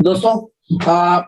दोस्तों,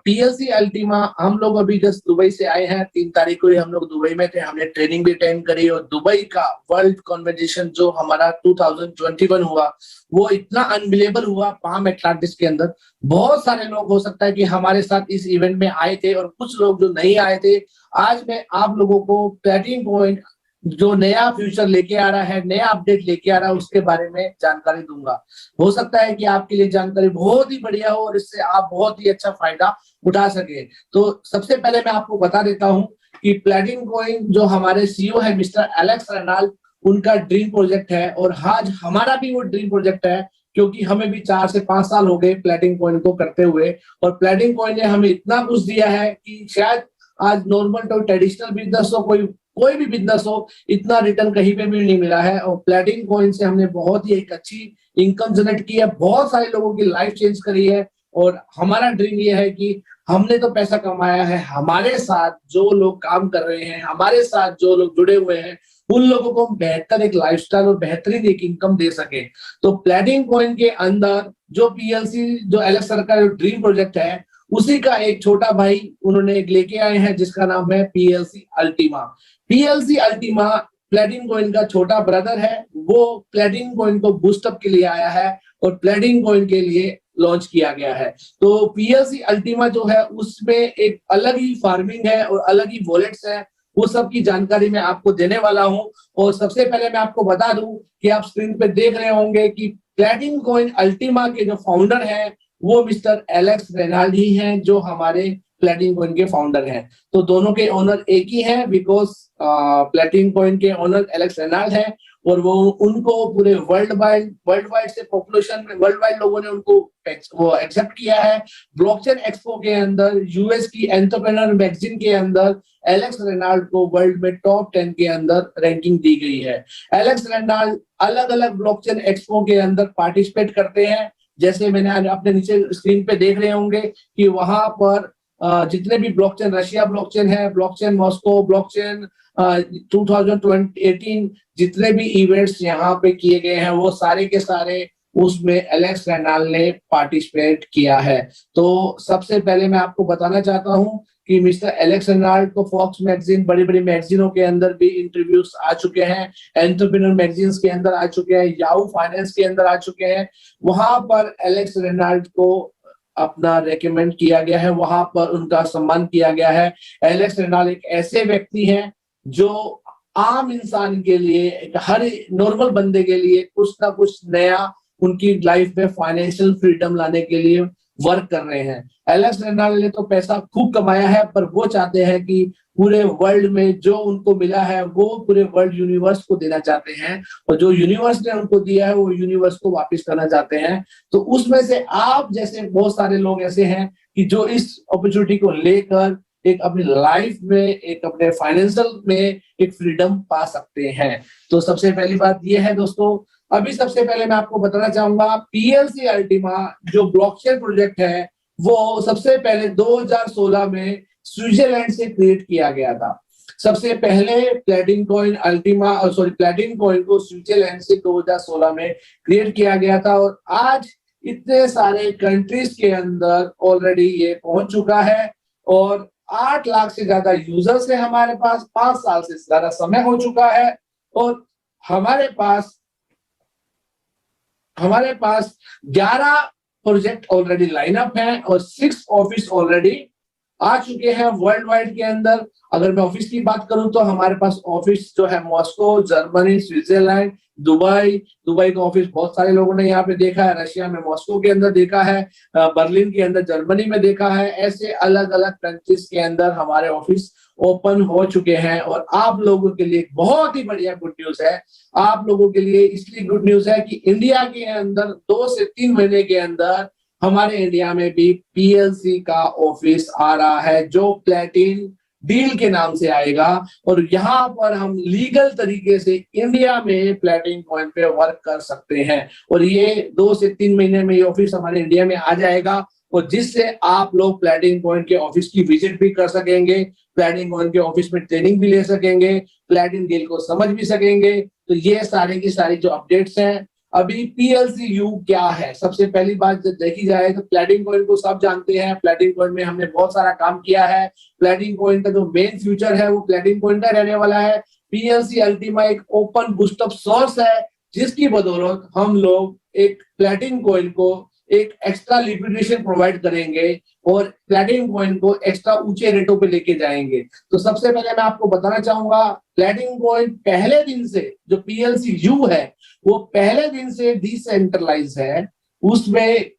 PLC Ultima हम लोग अभी जस्ट दुबई से आए हैं। 3 तारीख को ही हम लोग दुबई में थे। हमने ट्रेनिंग भी अटेंड करी और दुबई का वर्ल्ड कॉन्वर्जेशन जो हमारा 2021 हुआ वो इतना अनबिलीवेबल हुआ पाम एटलांटिस के अंदर। बहुत सारे लोग हो सकता है कि हमारे साथ इस इवेंट में आए थे और कुछ लोग जो नहीं आए थे। आज मैं आप लोगों को प्लेटिंग पॉइंट जो नया फ्यूचर लेके आ रहा है, नया अपडेट लेके आ रहा है, उसके बारे में जानकारी दूंगा। हो सकता है कि आपके लिए जानकारी बहुत ही बढ़िया हो और इससे आप बहुत ही अच्छा फायदा उठा सके। तो सबसे पहले मैं आपको बता देता हूं कि प्लेटिंग कॉइन जो हमारे सीईओ है मिस्टर एलेक्स रेनाल्ड, उनका ड्रीम प्रोजेक्ट है और आज हमारा भी वो ड्रीम प्रोजेक्ट है, क्योंकि हमें भी 4 से 5 साल हो गए प्लेटिंग कॉइन को करते हुए। और प्लेटिंग कॉइन ने हमें इतना कुछ दिया है कि शायद आज नॉर्मल तो ट्रेडिशनल बिजनेस हो, कोई भी बिजनेस हो, इतना रिटर्न कहीं पे भी नहीं मिला है। और प्लेटिंग कॉइन से हमने बहुत ही एक अच्छी इनकम जनरेट की है, बहुत सारे लोगों की लाइफ चेंज करी है। और हमारा ड्रीम ये है कि हमने तो पैसा कमाया है, हमारे साथ जो लोग काम कर रहे हैं, हमारे साथ जो लोग जुड़े हुए हैं, उन लोगों को हम बेहतर एक लाइफस्टाइल और बेहतरीन एक इनकम दे सके। तो प्लेटिंग कॉइन के अंदर जो पीएलसी जो एलेक्स सर का ड्रीम प्रोजेक्ट है, उसी का एक छोटा भाई उन्होंने एक लेके आए हैं जिसका नाम है PLC Ultima. PLC Ultima plating coin का छोटा ब्रदर है। वो प्लेटिंग कॉइन को बूस्टअप के लिए आया है और प्लेटिंग कॉइन के लिए लॉन्च किया गया है। तो पीएलसी अल्टीमा जो है उसमें एक अलग ही फार्मिंग है और अलग ही वॉलेट्स है। वो सब की जानकारी मैं आपको देने वाला हूं। और सबसे पहले मैं आपको बता दूं कि आप स्क्रीन पे देख रहे होंगे कि प्लेटिंग कॉइन अल्टीमा के जो फाउंडर है वो मिस्टर एलेक्स रेनाल्ड ही हैं, जो हमारे प्लेटिंग कॉइन के फाउंडर हैं। तो दोनों के ओनर एक ही हैं, बिकॉज प्लेटिंग कॉइन के ओनर एलेक्स रेनाल्ड है और वो उनको पूरे वर्ल्ड वाइड से पॉपुलेशन में वर्ल्ड वाइड लोगों ने उनको वो एक्सेप्ट किया है। ब्लॉकचेन एक्सपो के अंदर, यूएस की एंटरप्रेन्योर मैगजीन के अंदर एलेक्स रेनाल्ड को वर्ल्ड में टॉप 10 के अंदर रैंकिंग दी गई है। एलेक्स रेनाल्ड अलग अलग ब्लॉकचेन एक्सपो के अंदर पार्टिसिपेट करते हैं। जैसे मैंने अपने नीचे स्क्रीन पे देख रहे होंगे कि वहां पर जितने भी ब्लॉकचेन, रशिया ब्लॉकचेन है, ब्लॉकचेन मॉस्को, ब्लॉकचेन 2018, जितने भी इवेंट्स यहाँ पे किए गए हैं वो सारे के सारे उसमें एलेक्स रेनाल्ड ने पार्टिसिपेट किया है। तो सबसे पहले मैं आपको बताना चाहता हूं कि मिस्टर एलेक्स रेनाल्ड को फॉक्स मैगजीन, बड़ी बड़ी मैगजीनों के अंदर भी इंटरव्यूज आ चुके हैं, एंटरप्रेन्योर मैगजीन्स के अंदर आ चुके हैं, याहू फाइनेंस के अंदर आ चुके हैं। वहां पर एलेक्स रेनाल्ड को अपना रेकमेंड किया गया है, वहां पर उनका सम्मान किया गया है। एलेक्स रेनाल्ड एक ऐसे व्यक्ति हैं जो आम इंसान के लिए, हर नॉर्मल बंदे के लिए कुछ ना कुछ नया उनकी लाइफ में फाइनेंशियल फ्रीडम लाने के लिए वर्क कर रहे हैं। एलेक्स रेनाल्ड ने तो पैसा खूब कमाया है, पर वो चाहते हैं कि पूरे वर्ल्ड में जो उनको मिला है वो पूरे वर्ल्ड यूनिवर्स को देना चाहते हैं, और जो यूनिवर्स ने उनको दिया है वो यूनिवर्स को वापस करना चाहते हैं। तो उसमें से आप जैसे बहुत सारे लोग ऐसे हैं कि जो इस अपॉर्चुनिटी को लेकर एक अपनी लाइफ में, एक अपने फाइनेंशियल में एक फ्रीडम पा सकते हैं। तो सबसे पहली बात यह है दोस्तों, अभी सबसे पहले मैं आपको बताना चाहूंगा पीएलसी अल्टीमा जो ब्लॉकचेन प्रोजेक्ट है वो सबसे पहले 2016 में स्विट्जरलैंड से क्रिएट किया गया था। सबसे पहले प्लेटिंग कॉइन को स्विट्जरलैंड से 2016 में क्रिएट किया गया था और आज इतने सारे कंट्रीज के अंदर ऑलरेडी ये पहुंच चुका है और 8 लाख से ज्यादा यूजर्स है हमारे पास। 5 साल से ज्यादा समय हो चुका है और हमारे पास 11 प्रोजेक्ट ऑलरेडी लाइन अप है और 6 ऑफिस ऑलरेडी आ चुके हैं वर्ल्ड वाइड के अंदर। अगर मैं ऑफिस की बात करूं तो हमारे पास ऑफिस जो है मॉस्को, जर्मनी, स्विट्जरलैंड, दुबई का ऑफिस बहुत सारे लोगों ने यहाँ पे देखा है, रशिया में मॉस्को के अंदर देखा है, बर्लिन के अंदर जर्मनी में देखा है। ऐसे अलग अलग कंट्रीज के अंदर हमारे ऑफिस ओपन हो चुके हैं और आप लोगों के लिए बहुत ही बढ़िया गुड न्यूज है। आप लोगों के लिए इसलिए गुड न्यूज है कि इंडिया के अंदर 2 से 3 महीने के अंदर हमारे इंडिया में भी पीएलसी का ऑफिस आ रहा है जो प्लेटिन डील के नाम से आएगा और यहाँ पर हम लीगल तरीके से इंडिया में प्लेटिन कॉइन पे वर्क कर सकते हैं। और ये 2 से 3 महीने में ये ऑफिस हमारे इंडिया में आ जाएगा और जिससे आप लोग प्लेटिन कॉइन के ऑफिस की विजिट भी कर सकेंगे, प्लेटिन कॉइन के ऑफिस में ट्रेनिंग भी ले सकेंगे, प्लेटिन डील को समझ भी सकेंगे। तो ये सारे की सारी जो अपडेट्स हैं अभी PLCU क्या है। सबसे पहली बात जब देखी जाए तो प्लैटिंग कॉइन को सब जानते हैं, प्लैटिंग कॉइन में हमने बहुत सारा काम किया है। प्लैटिंग कॉइन का जो मेन फ्यूचर है वो प्लैटिंग कॉइन का रहने वाला है। PLC अल्टीमा एक ओपन बूस्टअप सोर्स है, जिसकी बदौलत हम लोग एक प्लैटिंग कॉइन को एक एक्स्ट्रा लिक्विडेशन प्रोवाइड करेंगे और प्लैटिनम कॉइन को एक्स्ट्रा ऊंचे रेटों पे लेके जाएंगे। तो सबसे पहले मैं आपको बताना चाहूंगा, प्लैटिनम कॉइन पहले दिन से, जो PLCU है वो पहले दिन से डिसेंट्रलाइज है, उसमें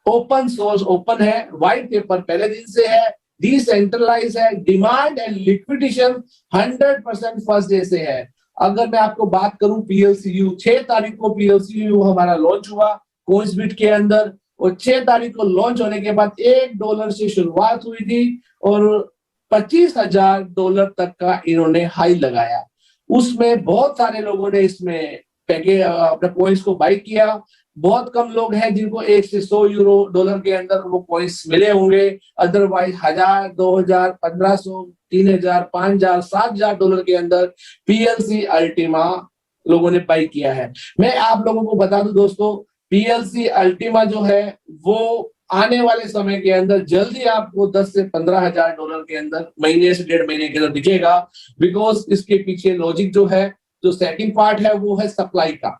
ओपन सोर्स ओपन है, व्हाइट पेपर पहले दिन से है, डिसेंट्रलाइज है, demand and liquidation 100% first day से है। अगर मैं आपको बात करूं PLCU, 6 तारीख को PLCU हमारा लॉन्च हुआ कोइंसबिट के अंदर, और 6 तारीख को लॉन्च होने के बाद $1 से शुरुआत हुई थी और $25,000 तक का इन्होंने हाई लगाया। उसमें बहुत सारे लोगों ने इसमें पैकेज अपने कॉइन्स को बाई किया। बहुत कम लोग हैं जिनको 1 से 100 यूरो डॉलर के अंदर वो कॉइन्स मिले होंगे, अदरवाइज 1000, 2000, 1500, 3000, 5000, $7000 के अंदर PLC अल्टीमा लोगों ने बाई किया है। मैं आप लोगों को बता दूं दोस्तों, PLC अल्टीमा जो है वो आने वाले समय के अंदर जल्दी आपको 10 से $15,000 के अंदर महीने से 1.5 महीने के अंदर दिखेगा। बिकॉज इसके पीछे लॉजिक जो है, जो सेकंड पार्ट है वो है सप्लाई का।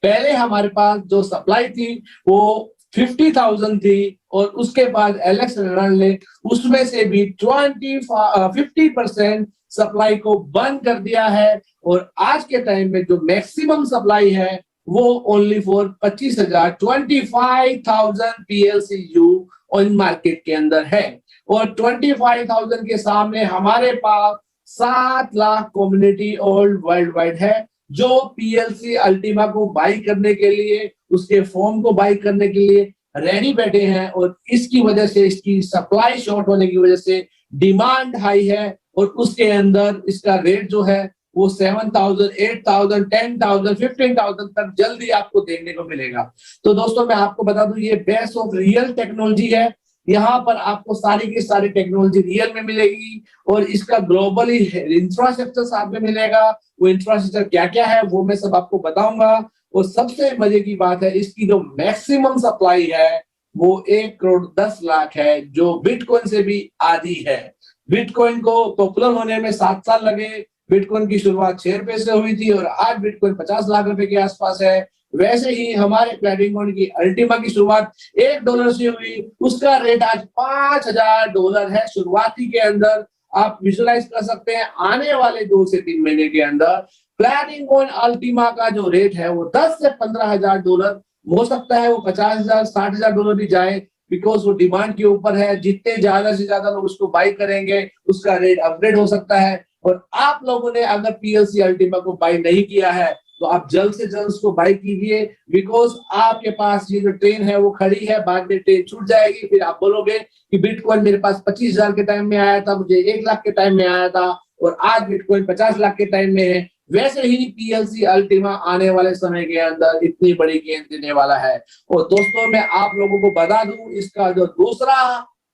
पहले हमारे पास जो सप्लाई थी वो 50,000 थी और उसके बाद एलेक्स रेनॉल्ड ने उसमें से भी 50% सप्लाई को बंद कर दिया है और आज के टाइम में जो मैक्सिमम सप्लाई है वो only for 25,000 PLCU on market के अंदर है। और 25,000 के सामने हमारे पास 7 लाख कम्युनिटी वर्ल्ड वाइड है जो PLC अल्टीमा को बाई करने के लिए, उसके फॉर्म को बाई करने के लिए रेडी बैठे हैं। और इसकी वजह से, इसकी सप्लाई शॉर्ट होने की वजह से डिमांड हाई है और उसके अंदर इसका रेट जो है वो 7,000, 8,000, 10,000, 15,000 तक जल्दी आपको देखने को मिलेगा। तो दोस्तों मैं आपको बता दूं, ये बेस ऑफ रियल टेक्नोलॉजी है। यहाँ पर आपको सारी की सारी टेक्नोलॉजी रियल में मिलेगी और इसका ग्लोबली इंफ्रास्ट्रक्चर साथ में मिलेगा। वो इंफ्रास्ट्रक्चर क्या क्या है वो मैं सब आपको बताऊंगा। और सबसे मजे की बात है, इसकी जो मैक्सिमम सप्लाई है वो 1,10,00,000 है, जो बिटकॉइन से भी आधी है। बिटकॉइन को पॉपुलर होने में 7 साल लगे। बिटकॉइन की शुरुआत ₹6 से हुई थी और आज बिटकॉइन 50 लाख रुपए के आसपास है। वैसे ही हमारे प्लैटिनम की अल्टीमा की शुरुआत $1 से हुई, उसका रेट आज $5,000 है शुरुआती के अंदर। आप विजुअलाइज कर सकते हैं आने वाले 2 से 3 महीने के अंदर प्लैटिनम अल्टीमा का जो रेट है वो $10 से $15,000 हो सकता है, वो $50,000, $60,000 भी जाए, बिकॉज वो डिमांड के ऊपर है। जितने ज्यादा से ज्यादा लोग उसको बाई करेंगे उसका रेट अपग्रेड हो सकता है। और आप लोगों ने अगर PLC अल्टीमा को बाई नहीं किया है तो आप जल्द से जल्द उसको बाई कीजिए, बिकॉज आपके पास ये जो ट्रेन है वो खड़ी है, बाद में ट्रेन छूट जाएगी। फिर आप बोलोगे कि बिटकॉइन मेरे पास 25,000 के टाइम में आया था, मुझे 1 लाख के टाइम में आया था और आज बिटकॉइन 50 लाख के टाइम में है। वैसे ही PLC अल्टीमा आने वाले समय के अंदर इतनी बड़ी गेंद देने वाला है। और दोस्तों मैं आप लोगों को बता दूं, इसका जो दूसरा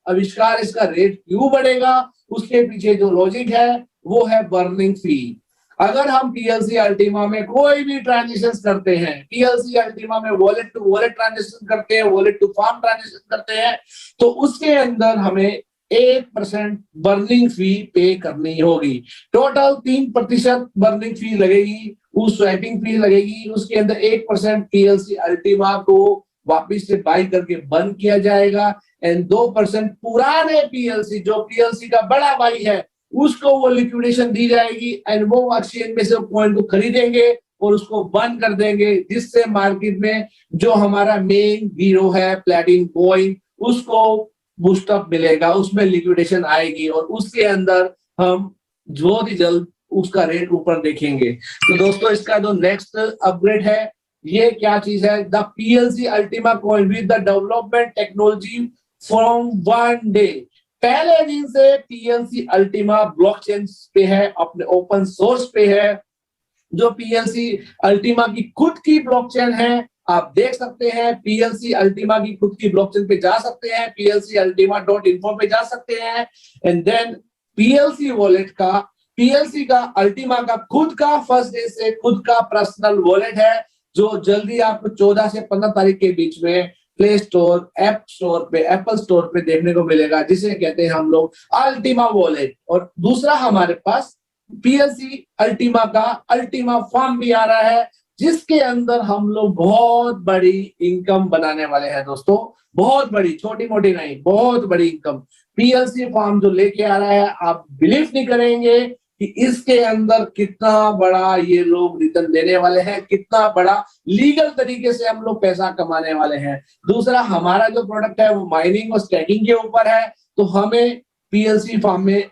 आविष्कार, इसका रेट क्यों बढ़ेगा, उसके पीछे जो लॉजिक है वो है बर्निंग फी। अगर हम PLC अल्टीमा में कोई भी ट्रांजेक्शन करते हैं, PLC अल्टीमा में वॉलेट टू वॉलेट ट्रांजेक्शन करते हैं, वॉलेट टू फार्म ट्रांजेक्शन करते हैं, तो उसके अंदर हमें 1% बर्निंग फी पे करनी होगी। टोटल 3% बर्निंग फी लगेगी, उस स्वैपिंग फी लगेगी, उसके अंदर 1% PLC अल्टीमा को वापिस से बाई करके बंद किया जाएगा एंड 2% पुराने PLC, जो PLC का बड़ा भाई है, उसको वो लिक्विडेशन दी जाएगी एंड वो एक्सचेंज में से कॉइन को खरीदेंगे और उसको बंद कर देंगे, जिससे मार्केट में जो हमारा मेन हीरो है प्लैटिनम कॉइन, उसको बूस्टअप मिलेगा, उसमें लिक्विडेशन आएगी और उसके अंदर हम बहुत ही जल्द उसका रेट ऊपर देखेंगे। तो दोस्तों इसका जो नेक्स्ट अपग्रेड है ये क्या चीज है, the PLC Ultima coin with the development technology from 1 day. पहले दिन से PLC अल्टीमा ब्लॉकचेन पे है, अपने ओपन सोर्स पे है। जो PLC अल्टीमा की खुद की ब्लॉकचेन है, आप देख सकते हैं PLC अल्टीमा की खुद की ब्लॉकचेन पे जा सकते हैं, PLCultima.info पे जा सकते हैं एंड देन PLC वॉलेट का, PLC का अल्टीमा का खुद का फर्स्ट डे से खुद का पर्सनल वॉलेट है। जो जल्दी आपको 14 से 15 तारीख के बीच में प्ले स्टोर, ऐप स्टोर पे, एप्पल स्टोर पे देखने को मिलेगा, जिसे कहते हैं हम लोग अल्टीमा वॉलेट। और दूसरा हमारे पास पीएलसी अल्टीमा का अल्टीमा फार्म भी आ रहा है, जिसके अंदर हम लोग बहुत बड़ी इनकम बनाने वाले हैं दोस्तों, बहुत बड़ी, छोटी मोटी नहीं, बहुत बड़ी इनकम। पीएलसी फार्म जो लेके आ रहा है, आप बिलीव नहीं करेंगे कि इसके अंदर कितना बड़ा ये लोग रिटर्न देने वाले हैं, कितना बड़ा लीगल तरीके से हम लोग पैसा कमाने वाले हैं। दूसरा, हमारा जो प्रोडक्ट है वो माइनिंग और स्टैकिंग के ऊपर है, तो हमें पीएलसी फार्म में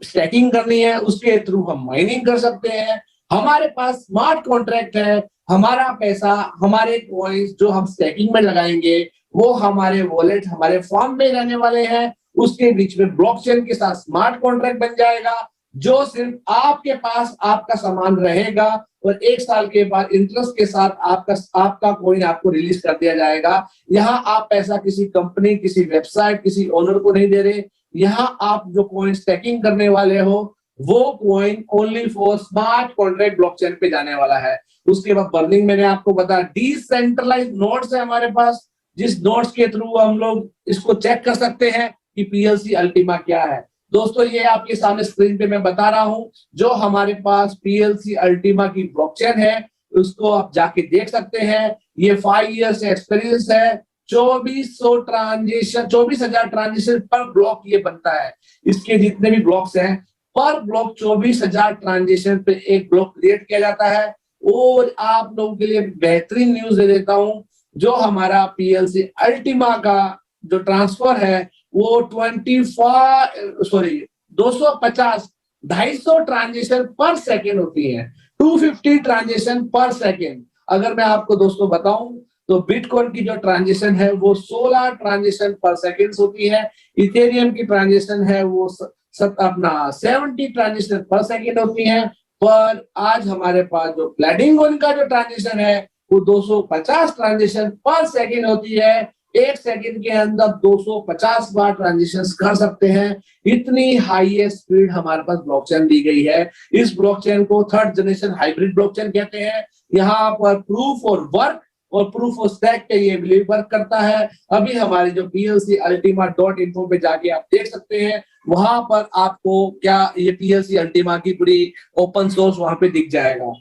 स्टैकिंग करनी है, उसके थ्रू हम माइनिंग कर सकते हैं। हमारे पास स्मार्ट कॉन्ट्रैक्ट है, हमारा पैसा, हमारे कॉइन्स जो हम स्टैकिंग में लगाएंगे वो हमारे वॉलेट, हमारे फार्म में रहने वाले हैं। उसके बीच में ब्लॉकचेन के साथ स्मार्ट कॉन्ट्रैक्ट बन जाएगा, जो सिर्फ आपके पास आपका सामान रहेगा और 1 साल के बाद इंटरेस्ट के साथ आपका कॉइन आपको रिलीज कर दिया जाएगा। यहाँ आप पैसा किसी कंपनी, किसी वेबसाइट, किसी ओनर को नहीं दे रहे। यहाँ आप जो कॉइन स्टैकिंग करने वाले हो वो coin only for smart contract blockchain पे जाने वाला है। उसके बाद बर्निंग, मैंने आपको बताया, डिसेंट्रलाइज्ड नोड्स है हमारे पास, जिस नोड्स के थ्रू हम लोग इसको चेक कर सकते हैं कि पीएलसी अल्टीमा क्या है। दोस्तों, ये आपके सामने स्क्रीन पे मैं बता रहा हूं, जो हमारे पास पीएलसी अल्टीमा की ब्लॉकचेन है, उसको आप जाके देख सकते हैं। ये 5 इयर्स एक्सपीरियंस है, 24,000 ट्रांजेक्शन पर ब्लॉक ये बनता है। इसके जितने भी ब्लॉक्स हैं, पर ब्लॉक 24,000 ट्रांजेक्शन पे एक ब्लॉक क्रिएट किया जाता है। और आप लोगों के लिए बेहतरीन न्यूज दे देता हूं, जो हमारा पीएलसी अल्टीमा का जो ट्रांसफर है वो 250 ट्रांजेक्शन पर सेकेंड होती है, 250 ट्रांजेक्शन पर सेकेंड। अगर मैं आपको दोस्तों बताऊं तो बिटकॉइन की जो ट्रांजेक्शन है वो 16 ट्रांजेक्शन पर सेकेंड होती है, इथेरियम की ट्रांजेक्शन है वो 70 ट्रांजेक्शन पर सेकेंड होती है। पर आज हमारे पास जो प्लैटिनम का जो ट्रांजेक्शन है वो 250 ट्रांजेक्शन पर सेकेंड होती है। 1 सेकेंड के अंदर 250 बार ट्रांजेक्शन कर सकते हैं। इतनी हाईएस्ट स्पीड हमारे पास ब्लॉकचेन दी गई है। इस ब्लॉकचेन को 3rd जनरेशन हाइब्रिड ब्लॉकचेन कहते हैं। यहाँ पर प्रूफ और वर्क और प्रूफ ऑफ स्टैक पे ये वर्क करता है। अभी हमारी जो plcultima.info पे जाके आप देख सकते हैं, वहां पर आपको क्या ये पीएलसी अल्टीमा की पूरी ओपन सोर्स वहां पे दिख जाएगा।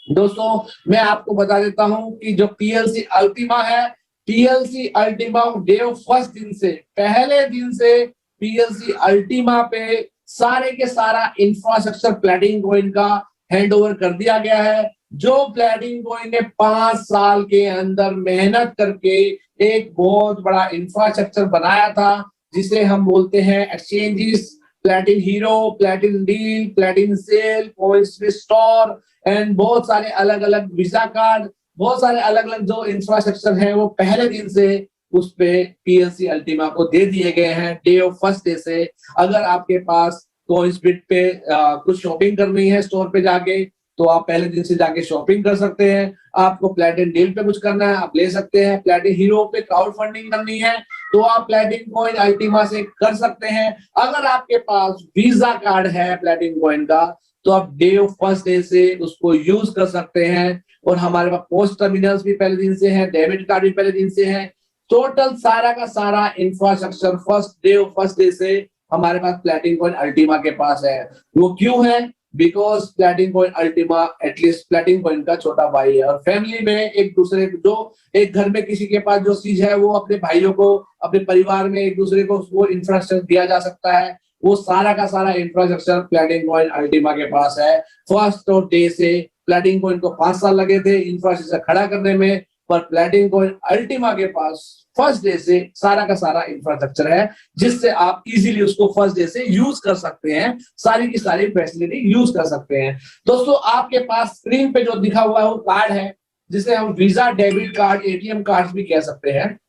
दोस्तों, मैं आपको बता देता हूं कि जो पीएलसी अल्टीमा है, PLC Ultima day of first दिन से, पहले दिन से पीएलसी अल्टीमा पे सारे के सारा इंफ्रास्ट्रक्चर प्लैटिनम कॉइन का हैंड ओवर कर दिया गया है। जो प्लैटिनम कॉइन ने 5 साल के अंदर मेहनत करके एक बहुत बड़ा इंफ्रास्ट्रक्चर बनाया था, जिसे हम बोलते हैं exchanges, Platin hero, Platin deal, Platin sale, coins store and बहुत सारे अलग अलग वीजा कार्ड, बहुत सारे अलग अलग जो इंफ्रास्ट्रक्चर है वो पहले दिन से उस पे पीएलसी अल्टीमा को दे दिए गए हैं, डे ऑफ फर्स्ट डे से। अगर आपके पास कॉइन्सबिट पे कुछ शॉपिंग करनी है स्टोर पे जाके, तो आप पहले दिन से जाके शॉपिंग कर सकते हैं। आपको प्लैटिन डील पे कुछ करना है, आप ले सकते हैं। प्लैटिन हीरो पे क्राउड फंडिंग करनी है, तो आप प्लैटिन कॉइन अल्टीमा से कर सकते हैं। अगर आपके पास वीजा कार्ड है प्लैटिन कॉइन का, तो आप डे ऑफ फर्स्ट डे से उसको यूज कर सकते हैं। और हमारे पास पोस्ट टर्मिनल्स भी पहले दिन से है, डेबिट कार्ड भी पहले दिन से है। टोटल सारा का सारा infrastructure first day of first day से हमारे पास प्लैटिन कॉइन अल्टीमा के पास है। वो क्यों है? Because platinum coin Ultima at least platinum coin का छोटा भाई है। और फैमिली में एक दूसरे को, जो एक घर में किसी के पास जो चीज है वो अपने भाइयों को, अपने परिवार में एक दूसरे को वो इंफ्रास्ट्रक्चर दिया जा सकता है। वो सारा का सारा इंफ्रास्ट्रक्चर प्लैटिनम कॉइन अल्टीमा के पास है। फर्स्ट और डे से प्लैटिनम कॉइन को 5 साल लगे थे इंफ्रास्ट्रक्चर खड़ा करने में, पर प्लैटिनम कॉइन अल्टीमा के पास फर्स्ट डे से सारा का सारा इंफ्रास्ट्रक्चर है, जिससे आप इजीली उसको फर्स्ट डे से यूज कर सकते हैं, सारी की सारी फैसिलिटी यूज कर सकते हैं। दोस्तों, आपके पास स्क्रीन पे जो दिखा हुआ है वो कार्ड है, जिसे हम visa, debit card, ATM card भी कह सकते हैं।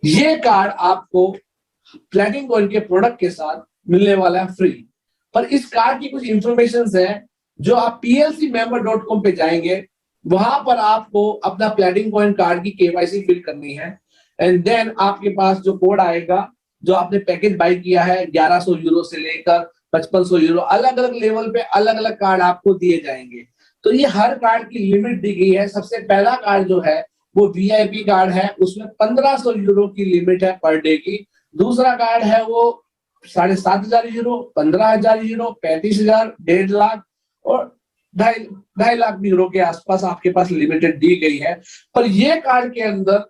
ये कार्ड आपको प्लैटिनम कॉइन के प्रोडक्ट के साथ मिलने वाला है फ्री। पर इस कार्ड की कुछ इंफॉर्मेशन है, जो आप plcmember.com पे जाएंगे, वहां पर आपको अपना प्लैटिनम कॉइन कार्ड की केवाईसी फिल करनी है। एंड देन आपके पास जो कोड आएगा, जो आपने पैकेज बाई किया है 1100 यूरो से लेकर 5500 यूरो, अलग अलग लेवल पे अलग अलग कार्ड आपको दिए जाएंगे। तो ये हर कार्ड की लिमिट दी गई है। सबसे पहला कार्ड जो है वो वीआईपी कार्ड है, उसमें 1500 यूरो की लिमिट है पर डे की। दूसरा कार्ड है वो 7,500 यूरो, 15,000 यूरो, 35,000, 1.5 लाख और 2.5 लाख यूरो के आसपास आपके पास लिमिटेड दी गई है। पर ये कार्ड के अंदर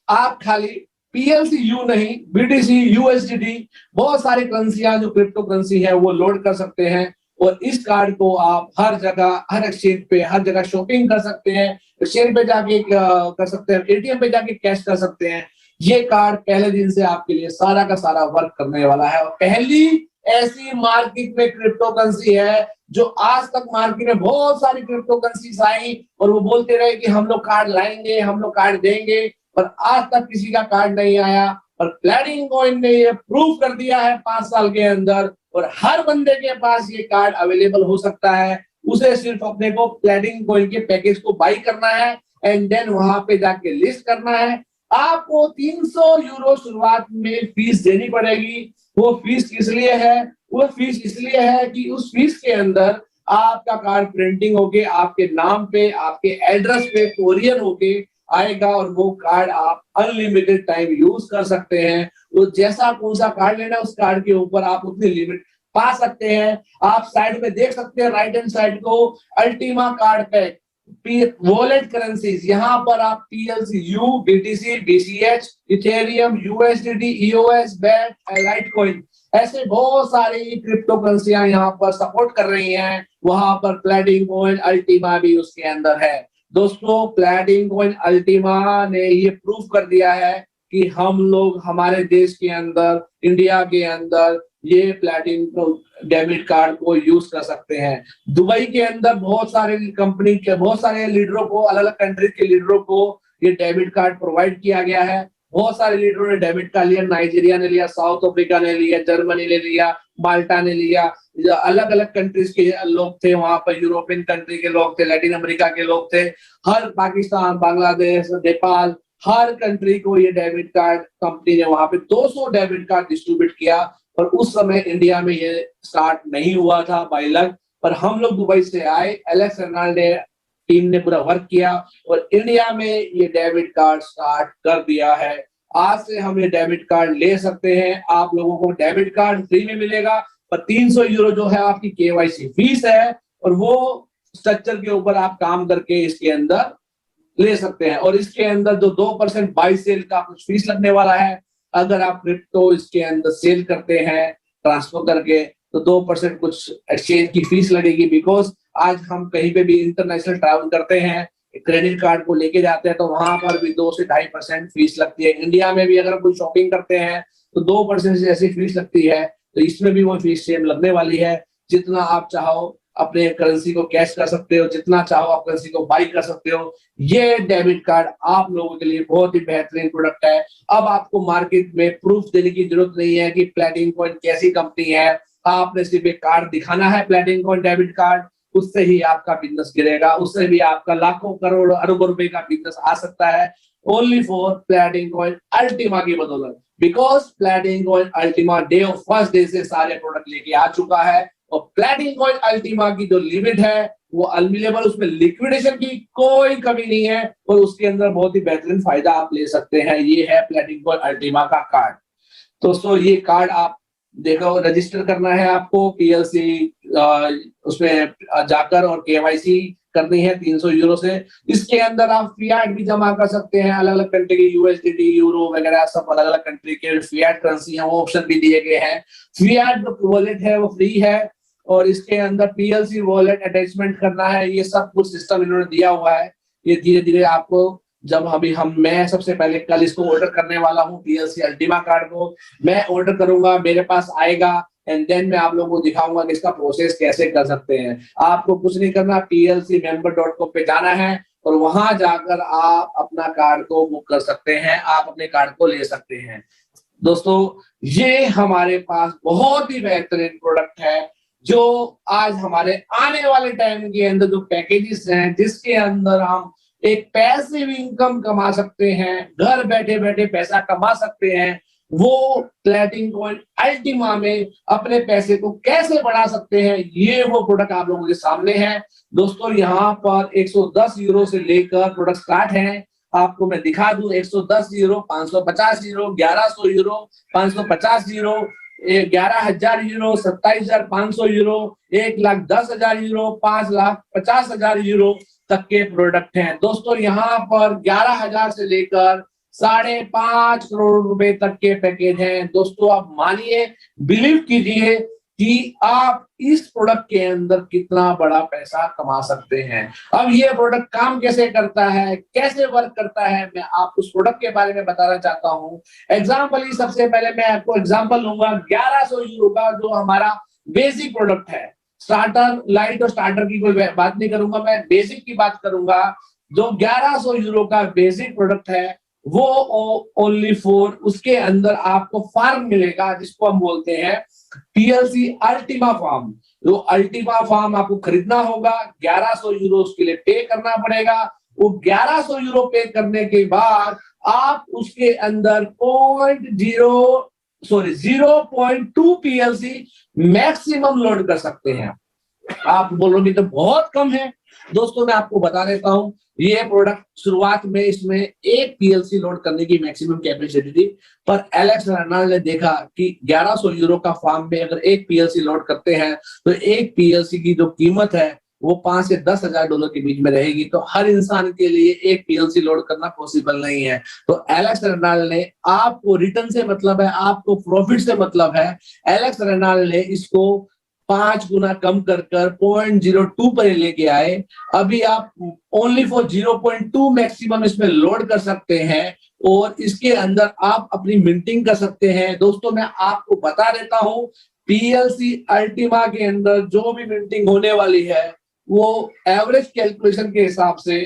आप खाली पीएलसी यू नहीं, बीटीसी, यूएसडीटी, बहुत सारी करेंसियां जो क्रिप्टो करेंसी है वो लोड कर सकते हैं। और इस कार्ड को आप हर जगह, हर एक्सचेंज पे, हर जगह शॉपिंग कर सकते हैं, एक्सचेंज पे जाके कर सकते हैं, एटीएम पे जाके कैश कर सकते हैं। ये कार्ड पहले दिन से आपके लिए सारा का सारा वर्क करने वाला है और पहली ऐसी मार्केट में क्रिप्टो करेंसी है जो आज तक मार्केट में बहुत सारी क्रिप्टो करेंसीज आई और वो बोलते रहे कि हम लोग कार्ड लाएंगे, हम लोग कार्ड देंगे, पर आज तक किसी का कार्ड नहीं आया। और प्लेडिंग कॉइन ने ये प्रूव कर दिया है 5 साल के अंदर, और हर बंदे के पास ये कार्ड अवेलेबल हो सकता है। उसे सिर्फ अपने को प्लेडिंग कॉइन के पैकेज को बाई करना है एंड देन वहां पे जाके लिस्ट करना है। आपको 300 यूरो शुरुआत में फीस देनी पड़ेगी। वो फीस किस लिए है? वो फीस इसलिए है कि उस फीस के अंदर आपका कार्ड प्रिंटिंग होके आपके नाम पे, आपके एड्रेस पे कोरियर होके आएगा और वो कार्ड आप अनलिमिटेड टाइम यूज कर सकते हैं। तो जैसा कौन सा कार्ड लेना है उस कार्ड के ऊपर आप उतनी लिमिट पा सकते हैं। आप साइड में देख सकते हैं, राइट हैंड साइड को, Ultima card pack, wallet currencies, यहाँ पर आप PLC you, BTC, BCH, Ethereum, USDT, EOS, bat, Litecoin, ऐसे बहुत सारी क्रिप्टो करेंसियां यहाँ पर सपोर्ट कर रही हैं। वहां पर प्लेडिंग कॉइन अल्टीमा भी उसके अंदर है। दोस्तों, प्लेडिंग कॉइन अल्टीमा ने ये प्रूफ कर दिया है कि हम लोग हमारे देश के अंदर, इंडिया के अंदर ये प्लेटिनम डेबिट कार्ड को यूज कर सकते हैं। दुबई के अंदर बहुत सारे कंपनी के, बहुत सारे लीडरों को, अलग अलग कंट्री के लीडरों को ये डेबिट कार्ड प्रोवाइड किया गया है। बहुत सारे लीडरों ने डेबिट कार्ड लिया। नाइजीरिया ने लिया, साउथ अफ्रीका ने लिया, जर्मनी ने लिया, माल्टा ने लिया। अलग अलग कंट्रीज के लोग थे वहां पर, यूरोपियन कंट्री के लोग थे, लैटिन अमेरिका के लोग थे, हर पाकिस्तान, बांग्लादेश, नेपाल, हर कंट्री को ये डेबिट कार्ड कंपनी ने वहां पे 200 डेबिट कार्ड डिस्ट्रीब्यूट किया। पर उस समय इंडिया में ये स्टार्ट नहीं हुआ था बाय लक, पर हम लोग दुबई से आए, एलेक्स अर्नाल्ड टीम ने पूरा वर्क किया और इंडिया में ये डेबिट कार्ड स्टार्ट कर दिया है। आज से हम ये डेबिट कार्ड ले सकते हैं। आप लोगों को डेबिट कार्ड फ्री में मिलेगा, पर 300 यूरो जो है आपकी केवाईसी फीस है और वो स्ट्रक्चर के ऊपर आप काम करके इसके अंदर ले सकते हैं। और इसके अंदर जो 2% बाई सेल का कुछ फीस लगने वाला है, अगर आप क्रिप्टो इसके अंदर सेल करते हैं ट्रांसफर करके, तो 2% कुछ एक्सचेंज की फीस लगेगी। बिकॉज आज हम कहीं पे भी इंटरनेशनल ट्रैवल करते हैं, क्रेडिट कार्ड को लेके जाते हैं, तो वहां पर भी 2 से 2.5% फीस लगती है। इंडिया में भी अगर कोई शॉपिंग करते हैं तो 2% से ऐसी फीस लगती है, तो इसमें भी वो फीस सेम लगने वाली है। जितना आप चाहो अपने करेंसी को कैश कर सकते हो, जितना चाहो आप करेंसी को बाई कर सकते हो। ये डेबिट कार्ड आप लोगों के लिए बहुत ही बेहतरीन प्रोडक्ट है। अब आपको मार्केट में प्रूफ देने की जरूरत नहीं है कि प्लेटिंग कॉइन कैसी कंपनी है। आपने सिर्फ एक कार्ड दिखाना है, प्लेटिंग कॉइन डेबिट कार्ड, उससे ही आपका बिजनेस गिरेगा, उससे भी आपका लाखों करोड़ अरबों रुपए का बिजनेस आ सकता है। Only for plating coin Ultima की बदौलत। Because plating coin Ultima day of first day से सारे प्रोडक्ट लेके आ चुका है और प्लेटिंग कॉइन अल्टीमा की जो लिमिट है वो अनबिलेबल, उसमें लिक्विडेशन की कोई कमी नहीं है और उसके अंदर बहुत ही बेहतरीन फायदा आप ले सकते हैं। ये है प्लेटिंग कॉइन अल्टीमा का कार्ड। दोस्तों, ये कार्ड आप देखो, रजिस्टर करना है आपको पीएलसी उसमें जाकर और केवाईसी करनी है 300 यूरो से। इसके अंदर आप फियाट भी जमा कर सकते हैं। अलग अलग कंट्री के यूएसडीटी, यूरो वगैरह सब अलग अलग कंट्री के फियाट करेंसी है, वो ऑप्शन भी दिए गए हैं। फियाट जो वॉलेट है वो फ्री है और इसके अंदर पीएलसी वॉलेट अटैचमेंट करना है। ये सब कुछ सिस्टम इन्होंने दिया हुआ है। ये धीरे धीरे आपको, जब अभी मैं सबसे पहले कल इसको ऑर्डर करने वाला हूँ, पीएलसी अल्टीमा कार्ड को मैं ऑर्डर करूंगा, मेरे पास आएगा एंड देन मैं आप लोगों को दिखाऊंगा कि इसका प्रोसेस कैसे कर सकते हैं। आपको कुछ नहीं करना, plcmember.com पे जाना है और वहां जाकर आप अपना कार्ड को बुक कर सकते हैं, आप अपने कार्ड को ले सकते हैं। दोस्तों, ये हमारे पास बहुत ही बेहतरीन प्रोडक्ट है जो आज हमारे आने वाले टाइम के अंदर जो पैकेजेस हैं, जिसके अंदर हम एक पैसिव इनकम कमा सकते हैं, घर बैठे बैठे पैसा कमा सकते हैं। वो प्लेटिंग कॉइन अल्टीमा में अपने पैसे को कैसे बढ़ा सकते हैं, ये वो प्रोडक्ट आप लोगों के सामने है। दोस्तों यहाँ पर 110 यूरो से लेकर प्रोडक्ट स्टार्ट है। आपको मैं दिखा दूं, 110 euro, 550 euro, 1100 euro, 550 euro, 11,000 euro, 27,500 euro, 1,10,000 euro, 5,50,000 euro तक के प्रोडक्ट हैं। दोस्तों यहाँ पर 11,000 से लेकर 5.5 करोड़ रुपए तक के पैकेज हैं। दोस्तों आप मानिए, बिलीव कीजिए कि आप इस प्रोडक्ट के अंदर कितना बड़ा पैसा कमा सकते हैं। अब ये प्रोडक्ट काम कैसे करता है, कैसे वर्क करता है, मैं आपको उस प्रोडक्ट के बारे में बताना चाहता हूँ। एग्जाम्पल, सबसे पहले मैं आपको एग्जाम्पल लूंगा 1100 यूरो का, जो हमारा बेसिक प्रोडक्ट है। स्टार्टर, लाइट और स्टार्टर की कोई बात नहीं करूंगा, मैं बेसिक की बात करूंगा। जो 1100 यूरो का बेसिक प्रोडक्ट है वो ओनली फॉर, उसके अंदर आपको फार्म मिलेगा जिसको हम बोलते हैं पीएलसी अल्टीमा फार्म। जो अल्टीमा फार्म आपको खरीदना होगा, 1100 यूरो उसके लिए पे करना पड़ेगा। वो 1100 यूरो पे करने के बाद आप उसके अंदर 0.2 पीएलसी मैक्सिमम लोड कर सकते हैं। आप बोलोगे तो बहुत कम है। दोस्तों मैं आपको बता देता हूं, ये प्रोडक्ट शुरुआत में इसमें एक पीएलसी लोड करने की मैक्सिमम कैपेसिटी थी, पर एलेक्स रेनॉल्ड ने देखा कि 1100 यूरो का फार्म में अगर एक पीएलसी लोड करते हैं तो एक पीएलसी की जो कीमत है वो 5 से 10,000 डॉलर के बीच में रहेगी। तो हर इंसान के लिए एक पीएलसी लोड करना पॉसिबल नहीं है। तो एलेक्स रेनॉल्ड ने, आपको रिटर्न से मतलब है, आपको प्रॉफिट से मतलब है, एलेक्स रेनॉल्ड ने इसको 5 गुना कम कर 0.02 पर लेके आए। अभी आप ओनली फॉर 0.2 मैक्सिमम इसमें लोड कर सकते हैं और इसके अंदर आप अपनी मिंटिंग कर सकते हैं। दोस्तों मैं आपको बता देता हूं, पीएलसी अल्टीमा के अंदर जो भी मिंटिंग होने वाली है वो एवरेज कैलकुलेशन के हिसाब से,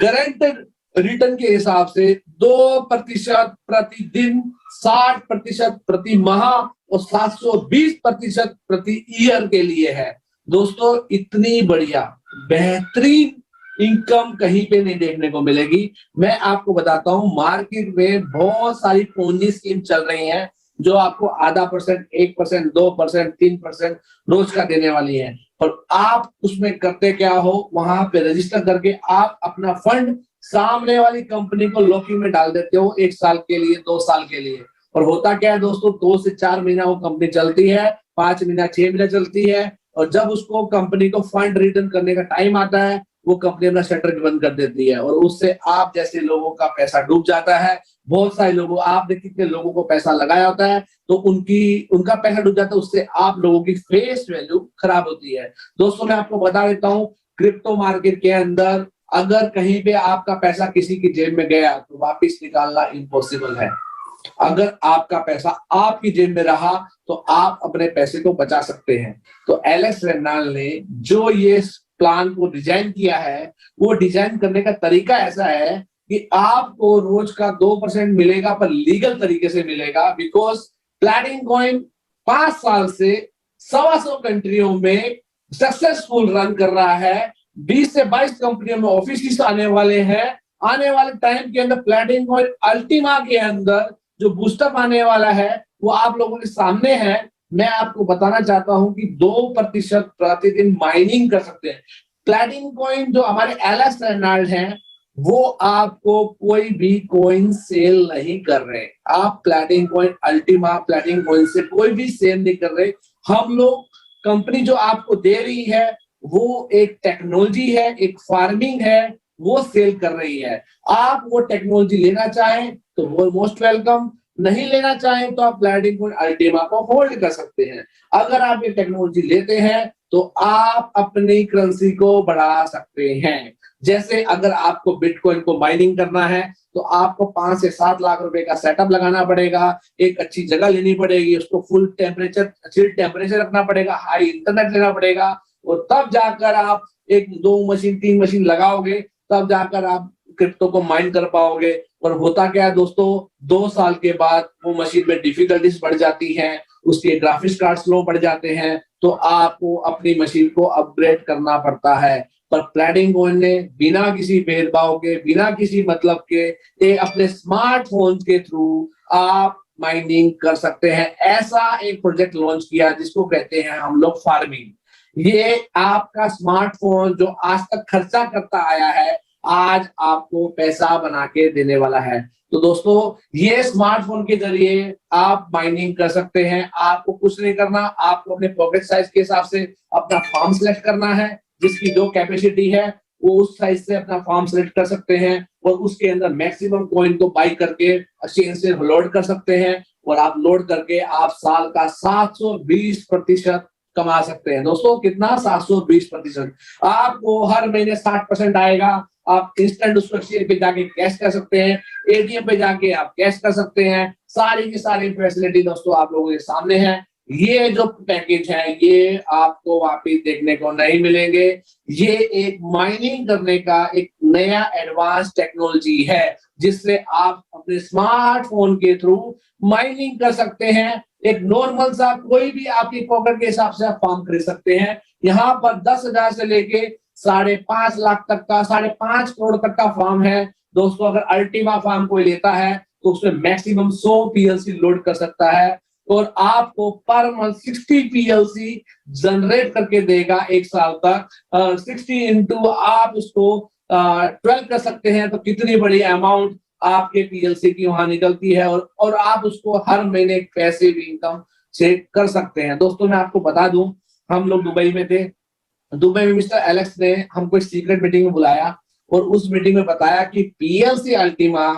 गारंटेड रिटर्न के हिसाब से 2% प्रतिदिन, 60% प्रति माह और 720% प्रति ईयर के लिए है। दोस्तों इतनी बढ़िया बेहतरीन इनकम कहीं पे नहीं देखने को मिलेगी। मैं आपको बताता हूं, मार्केट में बहुत सारी पोंजी स्कीम चल रही हैं जो आपको आधा %, 1%, 2%, 3% रोज का देने वाली है। और आप उसमें करते क्या हो, वहां पे रजिस्टर करके आप अपना फंड सामने वाली कंपनी को लॉकिंग में डाल देते हो 1 साल के लिए, 2 साल के लिए। और होता क्या है दोस्तों, 2 से 4 महीना वो कंपनी चलती है, 5 महीना, 6 महीना चलती है, और जब उसको कंपनी को फंड रिटर्न करने का टाइम आता है वो कंपनी अपना शटर बंद कर देती है और उससे आप जैसे लोगों का पैसा डूब जाता है। बहुत सारे लोगों, आपने कितने लोगों को पैसा लगाया होता है तो उनका पैसा डूब जाता है, उससे आप लोगों की फेस वैल्यू खराब होती है। दोस्तों मैं आपको बता देता हूँ, क्रिप्टो मार्केट के अंदर अगर कहीं पे आपका पैसा किसी की जेब में गया तो वापिस निकालना इम्पॉसिबल है। अगर आपका पैसा आपकी जेब में रहा तो आप अपने पैसे को बचा सकते हैं। तो एलेक्स रेनॉल्ड ने जो ये प्लान को डिजाइन किया है, वो डिजाइन करने का तरीका ऐसा है कि आपको रोज का 2% मिलेगा, पर लीगल तरीके से मिलेगा। बिकॉज प्लैटिंग कॉइन 5 साल से 125 कंट्रियों में सक्सेसफुल रन कर रहा है। 20 से 22 कंपनियों में ऑफिस आने वाले हैं। आने वाले टाइम के अंदर प्लैटिंग कॉइन अल्टीमा के अंदर जो बूस्टअप आने वाला है वो आप लोगों के सामने है। मैं आपको बताना चाहता हूं कि 2% प्रतिदिन माइनिंग कर सकते हैं। प्लैटिंग कॉइन जो हमारे एलेक्स रेनॉल्ड हैं वो आपको कोई भी कॉइन सेल नहीं कर रहे। आप प्लैटिंग कॉइन अल्टीमा, प्लैटिंग कॉइन से कोई भी सेल नहीं कर रहे। हम लोग, कंपनी जो आपको दे रही है वो एक टेक्नोलॉजी है, एक फार्मिंग है, वो सेल कर रही है। आप वो टेक्नोलॉजी लेना चाहें तो वो मोस्ट वेलकम, नहीं लेना चाहें तो आप प्लैटिंग कॉइन अल्टीमा को होल्ड कर सकते हैं। अगर आप ये टेक्नोलॉजी लेते हैं तो आप अपनी करेंसी को बढ़ा सकते हैं। जैसे अगर आपको बिटकॉइन को माइनिंग करना है तो आपको 5 से 7 लाख रुपए का सेटअप लगाना पड़ेगा, एक अच्छी जगह लेनी पड़ेगी, उसको फुल टेम्परेचर, चिल टेम्परेचर रखना पड़ेगा, हाई इंटरनेट लेना पड़ेगा, और तब जाकर आप 1, 2 मशीन, 3 मशीन लगाओगे, तब जाकर आप क्रिप्टो को माइन कर पाओगे। और होता क्या है दोस्तों, 2 साल के बाद वो मशीन में डिफिकल्टीज बढ़ जाती हैं, उसके ग्राफिक्स कार्ड स्लो बढ़ जाते हैं, तो आपको अपनी मशीन को अपग्रेड करना पड़ता है। पर प्लैटिंग कॉइन ने बिना किसी भेदभाव के, बिना किसी मतलब के, अपने स्मार्टफोन के थ्रू आप माइनिंग कर सकते हैं। ऐसा एक प्रोजेक्ट लॉन्च किया जिसको कहते हैं हम लोग फार्मिंग। ये आपका स्मार्टफोन जो आज तक खर्चा करता आया है, आज आपको पैसा बना के देने वाला है। तो दोस्तों, ये स्मार्टफोन के जरिए आप माइनिंग कर सकते हैं। आपको कुछ नहीं करना, आपको अपने पॉकेट साइज के हिसाब से अपना फार्म सेलेक्ट करना है, जिसकी जो कैपेसिटी है वो उस साइज से अपना फार्म सेलेक्ट कर सकते हैं और उसके अंदर मैक्सिमम कॉइन को बाई करके चेन से लोड कर सकते हैं और आप लोड करके आप साल का 720% कमा सकते हैं। दोस्तों, कितना? 720%। आपको हर महीने 60% आएगा। आप इंस्टेंट उसको एक्सचेंज पे जाके कैश कर सकते हैं, एटीएम पे जाके आप कैश कर सकते हैं। सारी की सारी फैसिलिटी दोस्तों आप लोगों के सामने है। ये जो पैकेज है ये आपको वापिस देखने को नहीं मिलेंगे। ये एक माइनिंग करने का एक नया एडवांस टेक्नोलॉजी है जिससे आप अपने स्मार्टफोन के थ्रू माइनिंग कर सकते हैं। एक नॉर्मल सा कोई भी आपकी पॉकेट के हिसाब से आप फार्म खरीद सकते हैं। यहाँ पर 10,000 से लेके 5.5 लाख तक का, 5.5 करोड़ तक का फार्म है। दोस्तों, अगर अल्टीमा फार्म कोई लेता है तो उसमें मैक्सिमम 100 पीएलसी लोड कर सकता है और आपको पर मंथ 60 पीएलसी जनरेट करके देगा एक साल तक। 60 इंटू आप उसको 12 कर सकते हैं तो कितनी बड़ी अमाउंट आपके पीएलसी की वहां निकलती है और आप उसको हर महीने पैसे भी इनकम से कर सकते हैं। दोस्तों, मैं आपको बता दूं, हम लोग दुबई में थे। दुबई में मिस्टर एलेक्स ने हमको एक सीक्रेट मीटिंग में बुलाया और उस मीटिंग में बताया कि पीएलसी अल्टीमा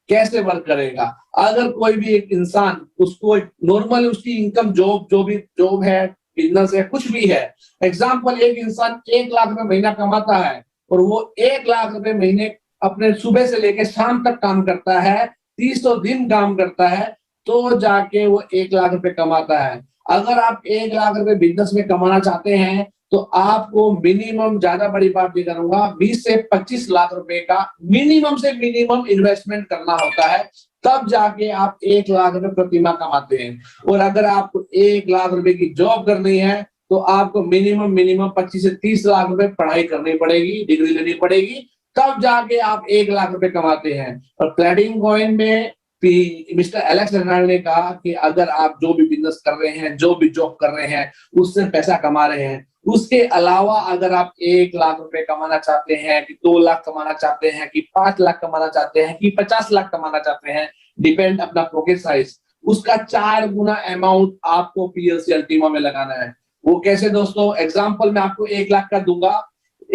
कैसे वर्क करेगा। अगर कोई भी एक इंसान उसको नॉर्मल उसकी इनकम जो भी जॉब है, बिजनेस है, कुछ भी है, एग्जाम्पल एक इंसान 1 लाख रुपए महीना कमाता है और वो 1 लाख रुपए महीने अपने सुबह से लेकर शाम तक काम करता है, 300 दिन काम करता है, तो जाके वो 1 लाख रुपए कमाता है। अगर आप 1 लाख रुपए बिजनेस में कमाना चाहते हैं तो आपको मिनिमम, ज्यादा बड़ी बात नहीं करूंगा, 20 से 25 लाख रुपए का मिनिमम से मिनिमम इन्वेस्टमेंट करना होता है, तब जाके आप 1 लाख रुपए प्रति माह कमाते हैं। और अगर आपको 1 लाख रुपए की जॉब करनी है तो आपको मिनिमम 25 से 30 लाख रुपए पढ़ाई करनी पड़ेगी, डिग्री लेनी पड़ेगी, तब जाके आप 1 लाख रुपए कमाते हैं। और प्लेटिनम कॉइन में मिस्टर एलेक्स ने कहा कि अगर आप जो भी बिजनेस कर रहे हैं, जो भी जॉब कर रहे हैं, उससे पैसा कमा रहे हैं, उसके अलावा अगर आप 1 लाख रुपए कमाना चाहते हैं कि 2 लाख कमाना चाहते हैं कि 5 लाख कमाना चाहते हैं कि 50 लाख कमाना चाहते हैं, डिपेंड अपना पॉकेट साइज, उसका 4 गुना अमाउंट आपको पीएलसी अल्टीमा में लगाना है। वो कैसे दोस्तों? एग्जाम्पल मैं आपको 1 लाख का दूंगा।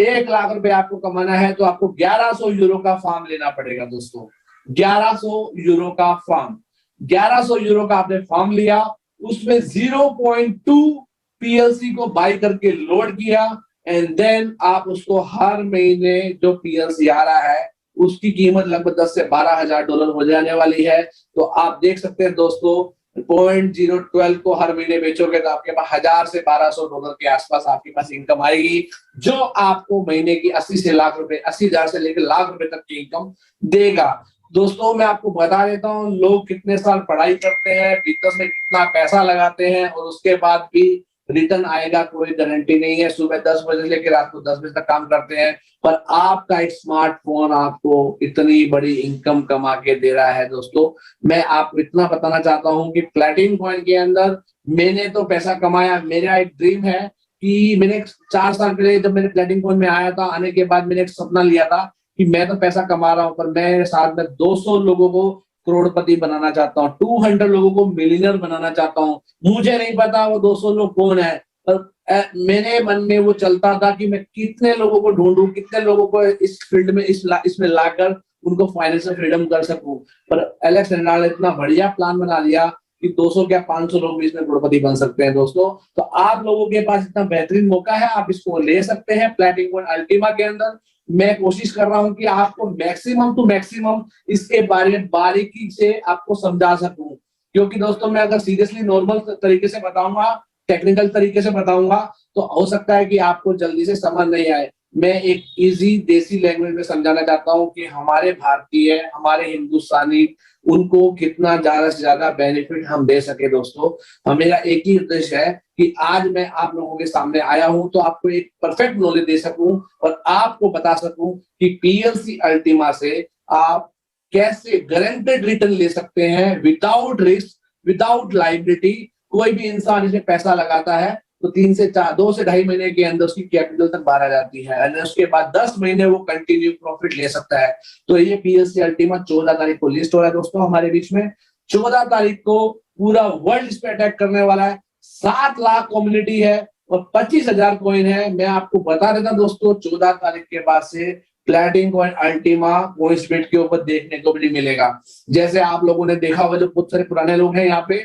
1 लाख रुपए आपको कमाना है तो आपको 1100 यूरो का फार्म लेना पड़ेगा। दोस्तों, 1100 यूरो का फार्म, 1100 यूरो का आपने फार्म लिया, उसमें 0.2 पीएलसी को बाई करके लोड किया एंड देन आप उसको हर महीने जो पीएलसी आ रहा है उसकी कीमत लगभग 10 से 12,000 डॉलर हो जाने वाली है। तो आप देख सकते हैं दोस्तों, 0.012 को हर महीने बेचोगे तो आपके पास 1000 से 1200 डॉलर के आसपास आपके पास इनकम आएगी, जो आपको महीने की 80 से लाख रुपए, 80,000 से लेकर लाख रुपए तक की इनकम देगा। दोस्तों, मैं आपको बता देता हूँ, लोग कितने साल पढ़ाई करते हैं, बिजनेस में कितना पैसा लगाते हैं और उसके बाद भी रिटर्न आएगा कोई गारंटी नहीं है। सुबह 10 बजे लेकर रात को 10 बजे तक काम करते हैं, पर आपका एक स्मार्टफोन आपको इतनी बड़ी इनकम कमा के दे रहा है। दोस्तों, मैं आपको इतना बताना चाहता हूँ कि प्लेटिनम कॉइन के अंदर मैंने तो पैसा कमाया। मेरा एक ड्रीम है कि मैंने 4 साल पहले जब मैंने प्लेटिनम कॉइन में आया था, आने के बाद मैंने एक सपना लिया था कि मैं तो पैसा कमा रहा हूँ पर मैं साथ में 200 लोगों को करोड़पति बनाना चाहता हूँ, 200 लोगों को मिलियनर बनाना चाहता हूँ। मुझे नहीं पता वो 200 लोग कौन है, पर मेरे मन में वो चलता था कि मैं कितने लोगों को ढूंढूं, कितने लोगों को इस फील्ड में इसमें लाकर उनको फाइनेंशियल फ्रीडम कर सकूं। पर एलेक्स रेनाल्ड ने इतना बढ़िया प्लान बना लिया कि 200 क्या 500 लोग भी इसमें करोड़पति बन सकते हैं। दोस्तों, तो आप लोगों के पास इतना बेहतरीन मौका है, आप इसको ले सकते हैं प्लेटिनम कॉइन अल्टीमा के अंदर। मैं कोशिश कर रहा हूं कि आपको मैक्सिमम टू मैक्सिमम इसके बारे में बारीकी से आपको समझा सकूं, क्योंकि दोस्तों मैं अगर सीरियसली नॉर्मल तरीके से बताऊंगा, टेक्निकल तरीके से बताऊंगा, तो हो सकता है कि आपको जल्दी से समझ नहीं आए। मैं एक इजी देसी लैंग्वेज में समझाना चाहता हूं कि हमारे भारतीय, हमारे हिंदुस्तानी, उनको कितना ज्यादा से ज्यादा बेनिफिट हम दे सके। दोस्तों, मेरा एक ही उद्देश्य है कि आज मैं आप लोगों के सामने आया हूं तो आपको एक परफेक्ट नॉलेज दे सकूं और आपको बता सकूं कि पीएलसी अल्टीमा से आप कैसे गारंटेड रिटर्न ले सकते हैं विदाउट रिस्क, विदाउट लाइबिलिटी। कोई भी इंसान इसमें पैसा लगाता है तो 2 से 2.5 महीने के अंदर उसकी कैपिटल तक बाहर आ जाती है, और उसके बाद 10 महीने वो कंटिन्यू प्रॉफिट ले सकता है। तो ये पीएलसी अल्टीमा 14 तारीख को लिस्ट हो रहा है दोस्तों हमारे बीच में। 14 तारीख को पूरा वर्ल्ड इस पे अटैक करने वाला है। 7 लाख कम्युनिटी है और 25,000 कॉइन है। मैं आपको बता देता दोस्तों, 14 तारीख के बाद से प्लैटिनम कॉइन अल्टीमा कोइंसबिट के ऊपर देखने को भी मिलेगा। जैसे आप लोगों ने देखा होगा, जो बहुत सारे पुराने लोग हैं यहाँ पे,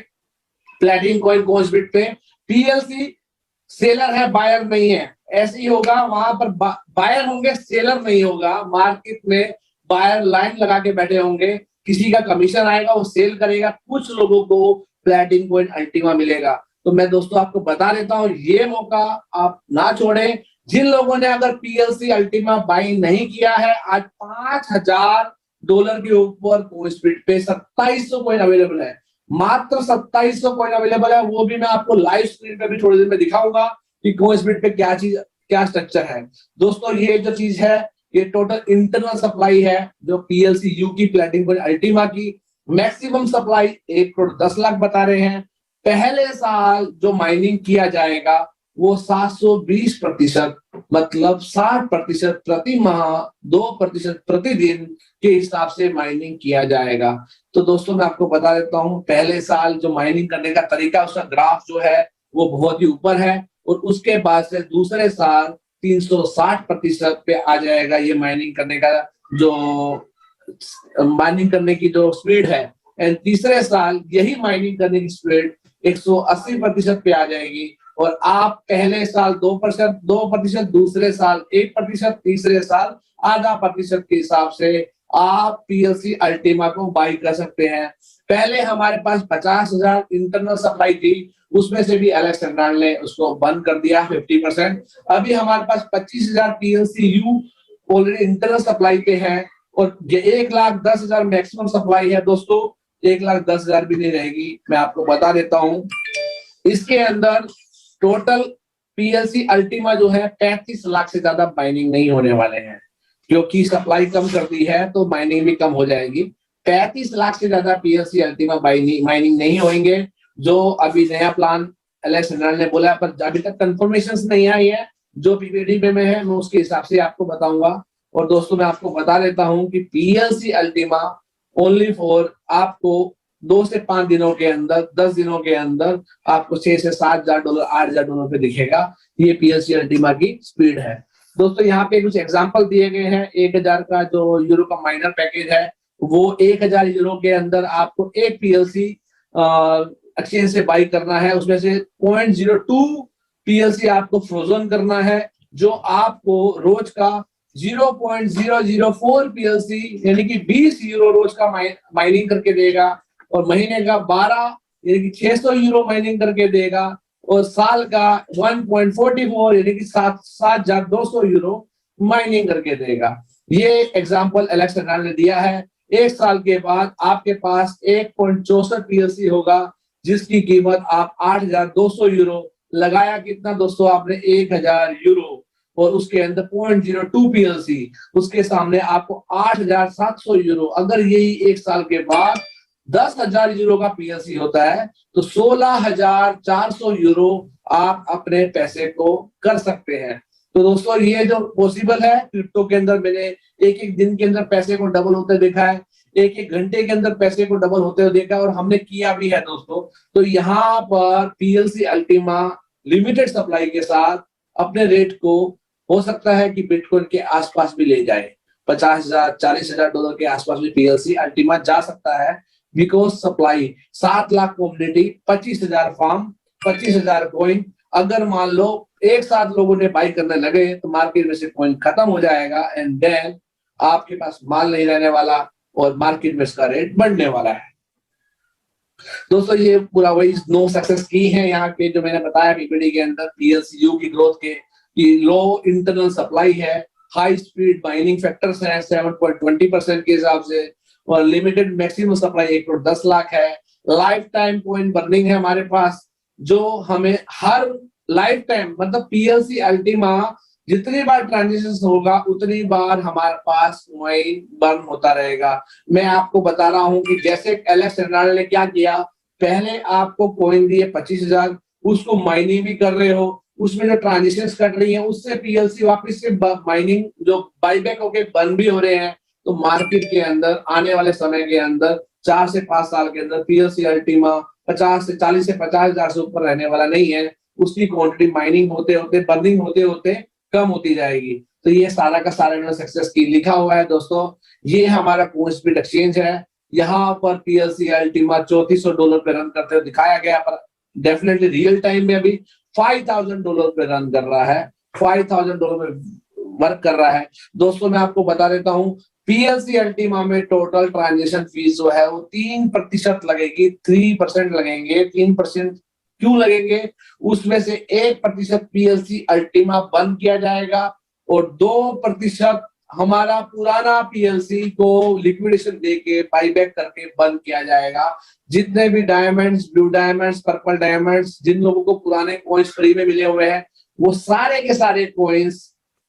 प्लैटिनम कॉइन कोइंसबिट पे पीएलसी सेलर है, बायर नहीं है। ऐसे ही होगा, वहां पर बायर होंगे, सेलर नहीं होगा। मार्केट में बायर लाइन लगा के बैठे होंगे, किसी का कमीशन आएगा, वो सेल करेगा, कुछ लोगों को प्लैटिनम कॉइन अल्टीमा मिलेगा। तो मैं दोस्तों आपको बता देता हूँ, ये मौका आप ना छोड़ें। जिन लोगों ने अगर पीएलसी अल्टीमा बाई नहीं किया है, आज $5,000 के ऊपर कोइंसबिट पे 2700 कॉइन अवेलेबल है, मात्र 2700 कॉइन अवेलेबल है। वो भी मैं आपको लाइव स्क्रीन पे भी थोड़ी देर में दिखाऊंगा कि कोइंसबिट पे क्या स्ट्रक्चर है। दोस्तों ये जो चीज है, ये टोटल इंटरनल सप्लाई है जो पीएलसी यू की प्लैटिनम कॉइन अल्टीमा की। मैक्सिमम सप्लाई 1,10,00,000 बता रहे हैं। पहले साल जो माइनिंग किया जाएगा वो 720%, मतलब 60% प्रति माह, 2% प्रतिदिन के हिसाब से माइनिंग किया जाएगा। तो दोस्तों मैं आपको बता देता हूँ, पहले साल जो माइनिंग करने का तरीका, उसका ग्राफ जो है वो बहुत ही ऊपर है, और उसके बाद से दूसरे साल 360% पे आ जाएगा ये माइनिंग करने का, जो माइनिंग करने की जो स्पीड है। एंड तीसरे साल यही माइनिंग करने की स्पीड 180% पे आ जाएगी। और आप पहले साल 2%, दूसरे साल 1%, तीसरे साल आधा प्रतिशत के हिसाब से आप पीएलसी अल्टीमा को बाई कर सकते हैं। पहले हमारे पास 50,000 इंटरनल सप्लाई थी, उसमें से भी एलेक्स एर्नाल्ड ने उसको बंद कर दिया 50%। अभी हमारे पास 25,000 PLC you already internal supply पे है, और 1,10,000 मैक्सिमम सप्लाई है दोस्तों। 1,10,000 भी नहीं रहेगी, मैं आपको बता देता हूँ। इसके अंदर टोटल पीएलसी अल्टीमा जो है 35 लाख से ज्यादा माइनिंग नहीं होने वाले हैं, क्योंकि सप्लाई कम कर दी है तो माइनिंग भी कम हो जाएगी। 35 लाख से ज्यादा पीएलसी अल्टीमा माइनिंग नहीं होंगे, जो अभी नया प्लान एलेक्स एर्नाल्ड ने बोला, पर अभी तक कंफर्मेशन नहीं आई है। जो पीपीटी में है मैं उसके हिसाब से आपको बताऊंगा। और दोस्तों मैं आपको बता देता हूं कि पीएलसी अल्टीमा ओनली फॉर आपको 2 से 5 दिनों के अंदर, 10 दिनों के अंदर आपको $6,000 से $7,000, $8,000 पे दिखेगा। ये पीएलसी अल्टीमा की स्पीड है दोस्तों। यहाँ पे कुछ एग्जांपल दिए गए हैं। 1,000 का जो यूरो का माइनर पैकेज है, वो 1,000 यूरो के अंदर आपको एक पीएलसी एक्सचेंज से बाई करना है। उसमें से 0.02 पीएलसी आपको फ्रोजन करना है, जो आपको रोज का 0.004 पीएलसी यानी कि 20 यूरो रोज का माइनिंग करके देगा, और महीने का 12 यानी कि 600 यूरो माइनिंग करके देगा, और साल का 1.44 यानी कि 7,200 यूरो माइनिंग करके देगा। ये एग्जांपल एलेक्स एर्नाल्ड ने दिया है। एक साल के बाद आपके पास 1.64 पीएलसी होगा, जिसकी कीमत आप 8,200 यूरो। लगाया कितना दोस्तों आपने? 1,000 यूरो, और उसके अंदर 0.02 पीएलसी, उसके सामने आपको 8,700 यूरो। अगर यही एक साल के बाद 10,000 यूरो का पीएलसी होता है तो 16,400 यूरो आप अपने पैसे को कर सकते हैं। तो दोस्तों ये जो पॉसिबल है क्रिप्टो के अंदर, मैंने एक दिन के अंदर पैसे को डबल होते देखा है, एक घंटे के अंदर पैसे को डबल होते हुए देखा, और हमने किया भी है दोस्तों। तो यहाँ पर पीएलसी अल्टीमा लिमिटेड सप्लाई के साथ अपने रेट को हो सकता है कि बिटकॉइन के आसपास भी ले जाए। 50,000 $40,000 के आसपास भी पीएलसी अल्टीमा जा सकता है, because supply 7 lakh community, 25,000 farm, 25,000 coin. अगर मान लो एक साथ लोगों ने बाई करने लगे तो मार्केट में से कॉइन खत्म हो जाएगा, एंड देन आपके पास माल नहीं रहने वाला और मार्केट में इसका रेट बढ़ने वाला है। दोस्तों ये पूरा वही 9 सक्सेस की है यहाँ के, जो मैंने बताया पीपीटी के अंदर। पीएलसीयू की ग्रोथ के कि लो इंटरनल सप्लाई है, हाई स्पीड माइनिंग फैक्टर्स हैं 7.20% के हिसाब से, और लिमिटेड मैक्सिमम सप्लाई 1,10,00,000 है। लाइफ टाइम कॉइन बर्निंग है हमारे पास, जो हमें हर लाइफ टाइम, मतलब पीएलसी अल्टीमा जितनी बार ट्रांजेक्शन होगा उतनी बार हमारे पास कॉइन बर्न होता रहेगा। मैं आपको बता रहा हूं कि जैसे एलेक्स एर्नाल्ड ने क्या किया, पहले आपको कॉइन दिए 25,000, उसको माइनिंग भी कर रहे हो, उसमें जो ट्रांजेक्शन्स कट रही है उससे पीएलसी वापस से माइनिंग जो बाईबैक होके बंद भी हो रहे हैं। तो मार्केट के अंदर आने वाले समय के अंदर 4 से 5 साल के अंदर पीएलसी अल्टीमा 40 से 50,000 से ऊपर रहने वाला नहीं है। उसकी क्वांटिटी माइनिंग होते होते बर्निंग होते होते कम होती जाएगी। तो ये सारा का सारा इन्होंने सक्सेस की लिखा हुआ है दोस्तों। ये हमारा कोइंस्पीड एक्सचेंज है। यहाँ पर पीएलसी अल्टीमा $3400 पे रन करते हुए दिखाया गया, पर डेफिनेटली रियल टाइम में अभी $5,000 पे रन कर रहा है, $5,000 में वर्क कर रहा है। दोस्तों मैं आपको बता देता हूँ, पीएलसी अल्टीमा में टोटल ट्रांजेक्शन फीस जो है वो 3% लगेगी, 3% लगेंगे। 3% क्यों लगेंगे? उसमें से 1% पीएलसी अल्टीमा बंद किया जाएगा और 2% हमारा पुराना पीएलसी को लिक्विडेशन देके बाईबैक करके बंद किया जाएगा। जितने भी diamonds, blue diamonds, purple diamonds, जिन लोगों को पुराने कॉइन्स फ्री में मिले हुए हैं, वो सारे के सारे कॉइन्स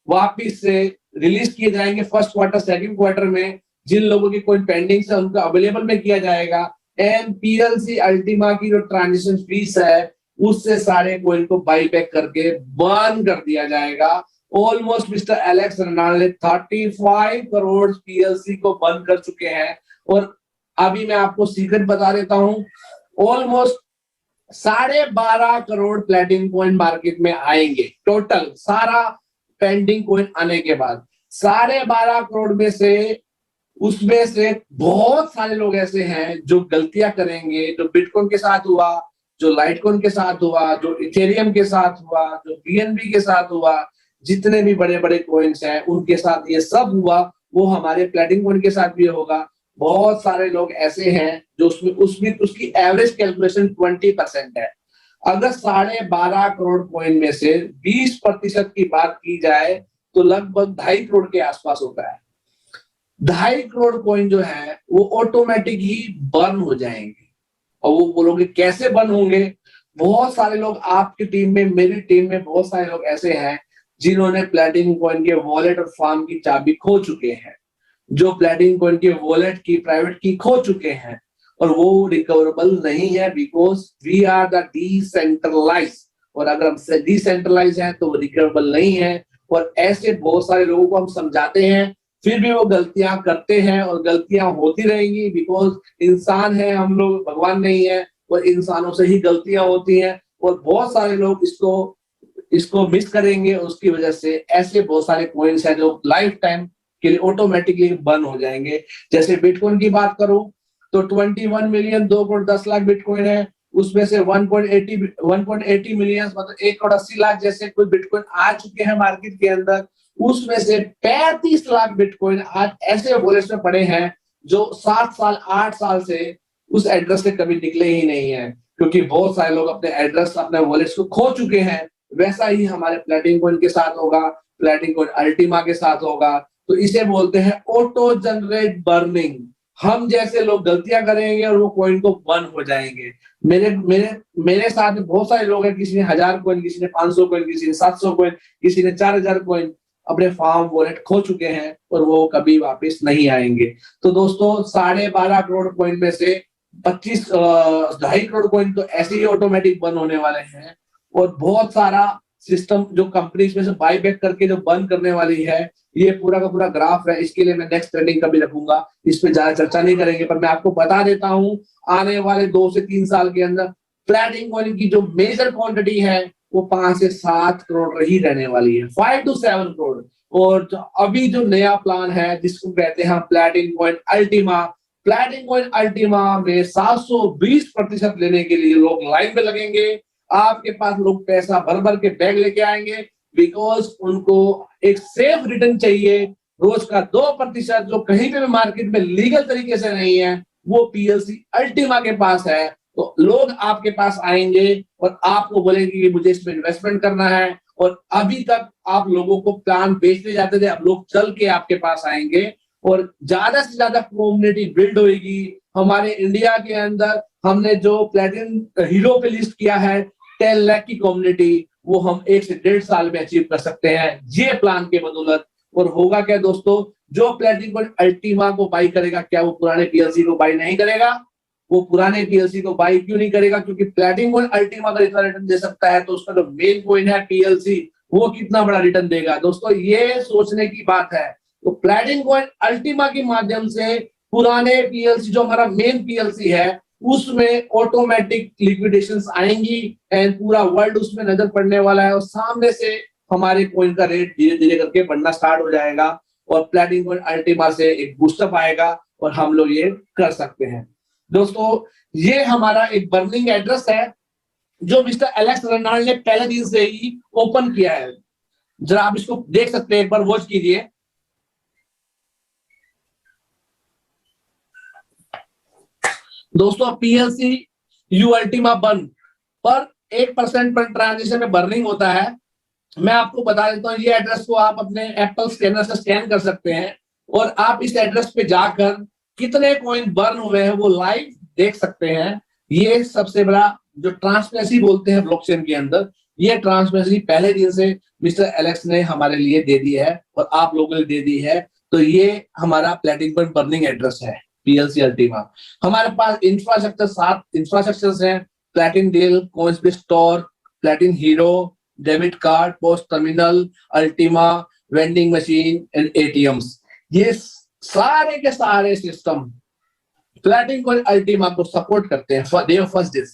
वापिस से रिलीज किए जाएंगे फर्स्ट क्वार्टर, सेकंड क्वार्टर में। जिन लोगों की कोई पेंडिंग है उनको अवेलेबल में किया जाएगा। एंड पीएलसी अल्टीमा की जो ट्रांजेक्शन फीस है उससे सारे कॉइन को बाईबैक करके बर्न कर दिया जाएगा। ऑलमोस्ट मिस्टर एलेक्स रनाल्ड ने 35 करोड़ पीएलसी को बंद कर चुके हैं। और अभी मैं आपको सीक्रेट बता देता हूं, almost 12.5 crore platinum coin market में आएंगे। टोटल सारा पेंडिंग कॉइन आने के बाद 12.5 करोड़ में से, उसमें से बहुत सारे लोग ऐसे हैं जो गलतियां करेंगे, जो बिटकॉइन के साथ हुआ, जो लाइटकॉइन के साथ हुआ, जो इथेरियम के साथ हुआ, जो बीएनबी के साथ हुआ, जितने भी बड़े बड़े कॉइन्स हैं उनके साथ ये सब हुआ, वो हमारे प्लेटिनम कॉइन के साथ भी होगा। बहुत सारे लोग ऐसे हैं जो उसमें उसकी एवरेज कैलकुलेशन 20% है। अगर 12.5 करोड़ कॉइन में से 20% की बात की जाए तो लगभग 2.5 करोड़ के आसपास होता है। 2.5 करोड़ कॉइन जो है वो ऑटोमेटिक ही बर्न हो जाएंगे। और वो बोलोगे कैसे बर्न होंगे? बहुत सारे लोग आपकी टीम में, मेरी टीम में बहुत सारे लोग ऐसे हैं जिन्होंने प्लेटिनम कॉइन के वॉलेट और फार्म की चाबी खो चुके हैं, जो प्लेटिनम कॉइन के वॉलेट की, प्राइवेट की खो चुके हैं, और वो रिकवरेबल नहीं है because we are the decentralise. और अगर हम डिसेंट्रलाइज हैं तो वो रिकवरेबल नहीं है। और ऐसे बहुत सारे लोगों को हम समझाते हैं, फिर भी वो गलतियां करते हैं और गलतियां होती रहेंगी बिकॉज इंसान है हम लोग, भगवान नहीं है, और इंसानों से ही गलतियां होती हैं। और बहुत सारे लोग इसको मिस करेंगे, उसकी वजह से ऐसे बहुत सारे कॉइन्स हैं जो लाइफ टाइम के लिए ऑटोमेटिकली बर्न हो जाएंगे। जैसे बिटकॉइन की बात करूं तो 21 मिलियन 2 करोड़ 10 लाख बिटकॉइन है, उसमें से 1.80 मिलियन मतलब 1 करोड़ 80 लाख जैसे कोई बिटकॉइन आ चुके हैं मार्केट के अंदर। उसमें से 35 लाख बिटकॉइन आज ऐसे वॉलेट्स में पड़े हैं जो 7 साल 8 साल से उस एड्रेस से कभी निकले ही नहीं है, क्योंकि बहुत सारे लोग अपने एड्रेस, अपने वॉलेट्स को खो चुके हैं। वैसा ही हमारे प्लेटिनम कॉइन के साथ होगा, प्लेटिनम कॉइन अल्टीमा के साथ होगा। तो इसे बोलते हैं ऑटो जनरेट बर्निंग। हम जैसे लोग गलतियां करेंगे और वो कॉइन को बर्न हो जाएंगे। मेरे साथ में बहुत सारे लोग हैं, किसी ने 1000 कॉइन, किसी ने 500 कॉइन, किसी ने 700 कॉइन, किसी ने 4000 कॉइन अपने फार्म वॉलेट खो चुके हैं और वो कभी वापस नहीं आएंगे। तो दोस्तों 12.5 करोड़ कॉइन में से 2.5 करोड़ कॉइन तो ऐसे ही ऑटोमेटिक बर्न होने वाले हैं। और बहुत सारा सिस्टम जो कंपनी इसमें से बाई बैक करके जो बंद करने वाली है, ये पूरा का पूरा ग्राफ है। इसके लिए मैं नेक्स्ट ट्रेडिंग का भी रखूंगा, इस पे ज्यादा चर्चा नहीं करेंगे, पर मैं आपको बता देता हूं आने वाले 2 से 3 साल के अंदर प्लेटिनम कॉइन की जो मेजर क्वांटिटी है वो 5 से 7 करोड़ ही रहने वाली है, 5 to 7 करोड़। और जो अभी जो नया प्लान है जिसको कहते हैं platinum coin Ultima, platinum coin Ultima में 720% लेने के लिए लोग लाइन पे लगेंगे। आपके पास लोग पैसा भर भर के बैग लेके आएंगे बिकॉज उनको एक सेफ रिटर्न चाहिए। रोज का 2% जो कहीं पे भी मार्केट में लीगल तरीके से नहीं है वो पीएलसी अल्टीमा के पास है। तो लोग आपके पास आएंगे और आपको बोलेंगे कि मुझे इसमें इन्वेस्टमेंट करना है। और अभी तक आप लोगों को प्लान बेचते जाते थे, अब लोग चल के आपके पास आएंगे और ज्यादा से ज्यादा कम्युनिटी बिल्ड होगी। हमारे इंडिया के अंदर हमने जो प्लेटिनम हीरो पे लिस्ट किया है 10 लाख की कम्युनिटी, वो हम 1 से 1.5 साल में अचीव कर सकते हैं ये प्लान के बदौलत। और होगा क्या दोस्तों, जो प्लेटिनम कॉइन अल्टीमा को बाई करेगा क्या वो पुराने पीएलसी को बाई नहीं करेगा? वो पुराने पीएलसी को बाई क्यों नहीं करेगा? क्योंकि प्लैटिनम कॉइन अल्टीमा अगर इतना रिटर्न दे सकता है तो उसका जो मेन कॉइन है पीएलसी वो कितना बड़ा रिटर्न देगा। दोस्तों ये सोचने की बात है। तो प्लैटिनम कॉइन अल्टीमा के माध्यम से पुराने पीएलसी जो हमारा मेन पीएलसी है उसमें ऑटोमेटिक लिक्विडेशंस आएंगी एंड पूरा वर्ल्ड उसमें नजर पड़ने वाला है और सामने से हमारे कॉइन का रेट धीरे धीरे करके बढ़ना स्टार्ट हो जाएगा और प्लैटिनम कॉइन अल्टीमा से एक बूस्टअप आएगा और हम लोग ये कर सकते हैं। दोस्तों ये हमारा एक बर्निंग एड्रेस है जो मिस्टर एलेक्स रेनाल्ड ने पहले दिन से ही ओपन किया है। जरा आप इसको देख सकते हैं, एक बार वॉच कीजिए। दोस्तों पीएलसी यू अल्टीमा बर्न पर 1% पर ट्रांजेक्शन में बर्निंग होता है। मैं आपको बता देता हूँ, ये एड्रेस को आप अपने एप्पल स्कैनर से स्कैन कर सकते हैं और आप इस एड्रेस पे जाकर कितने कॉइन बर्न हुए हैं वो लाइव देख सकते हैं। ये सबसे बड़ा जो ट्रांसपेरेंसी बोलते हैं ब्लॉकचेन के अंदर, ये ट्रांसपेरेंसी पहले दिन से मिस्टर एलेक्स ने हमारे लिए दे दी है और आप लोगों ने दे दी है। तो ये हमारा प्लैटिनम कॉइन बर्निंग एड्रेस है पीएलसी अल्टीमा। हमारे पास इंफ्रास्ट्रक्चर 7 इंफ्रास्ट्रक्चर्स हैं, platin deal, coinsbase store, platin hero, debit card, post terminal, ultima, vending machine and ATMs. ये सारे के सारे सिस्टम प्लैटिनम कॉइन अल्टीमा को सपोर्ट करते हैं डे ऑफ फर्स्ट डे।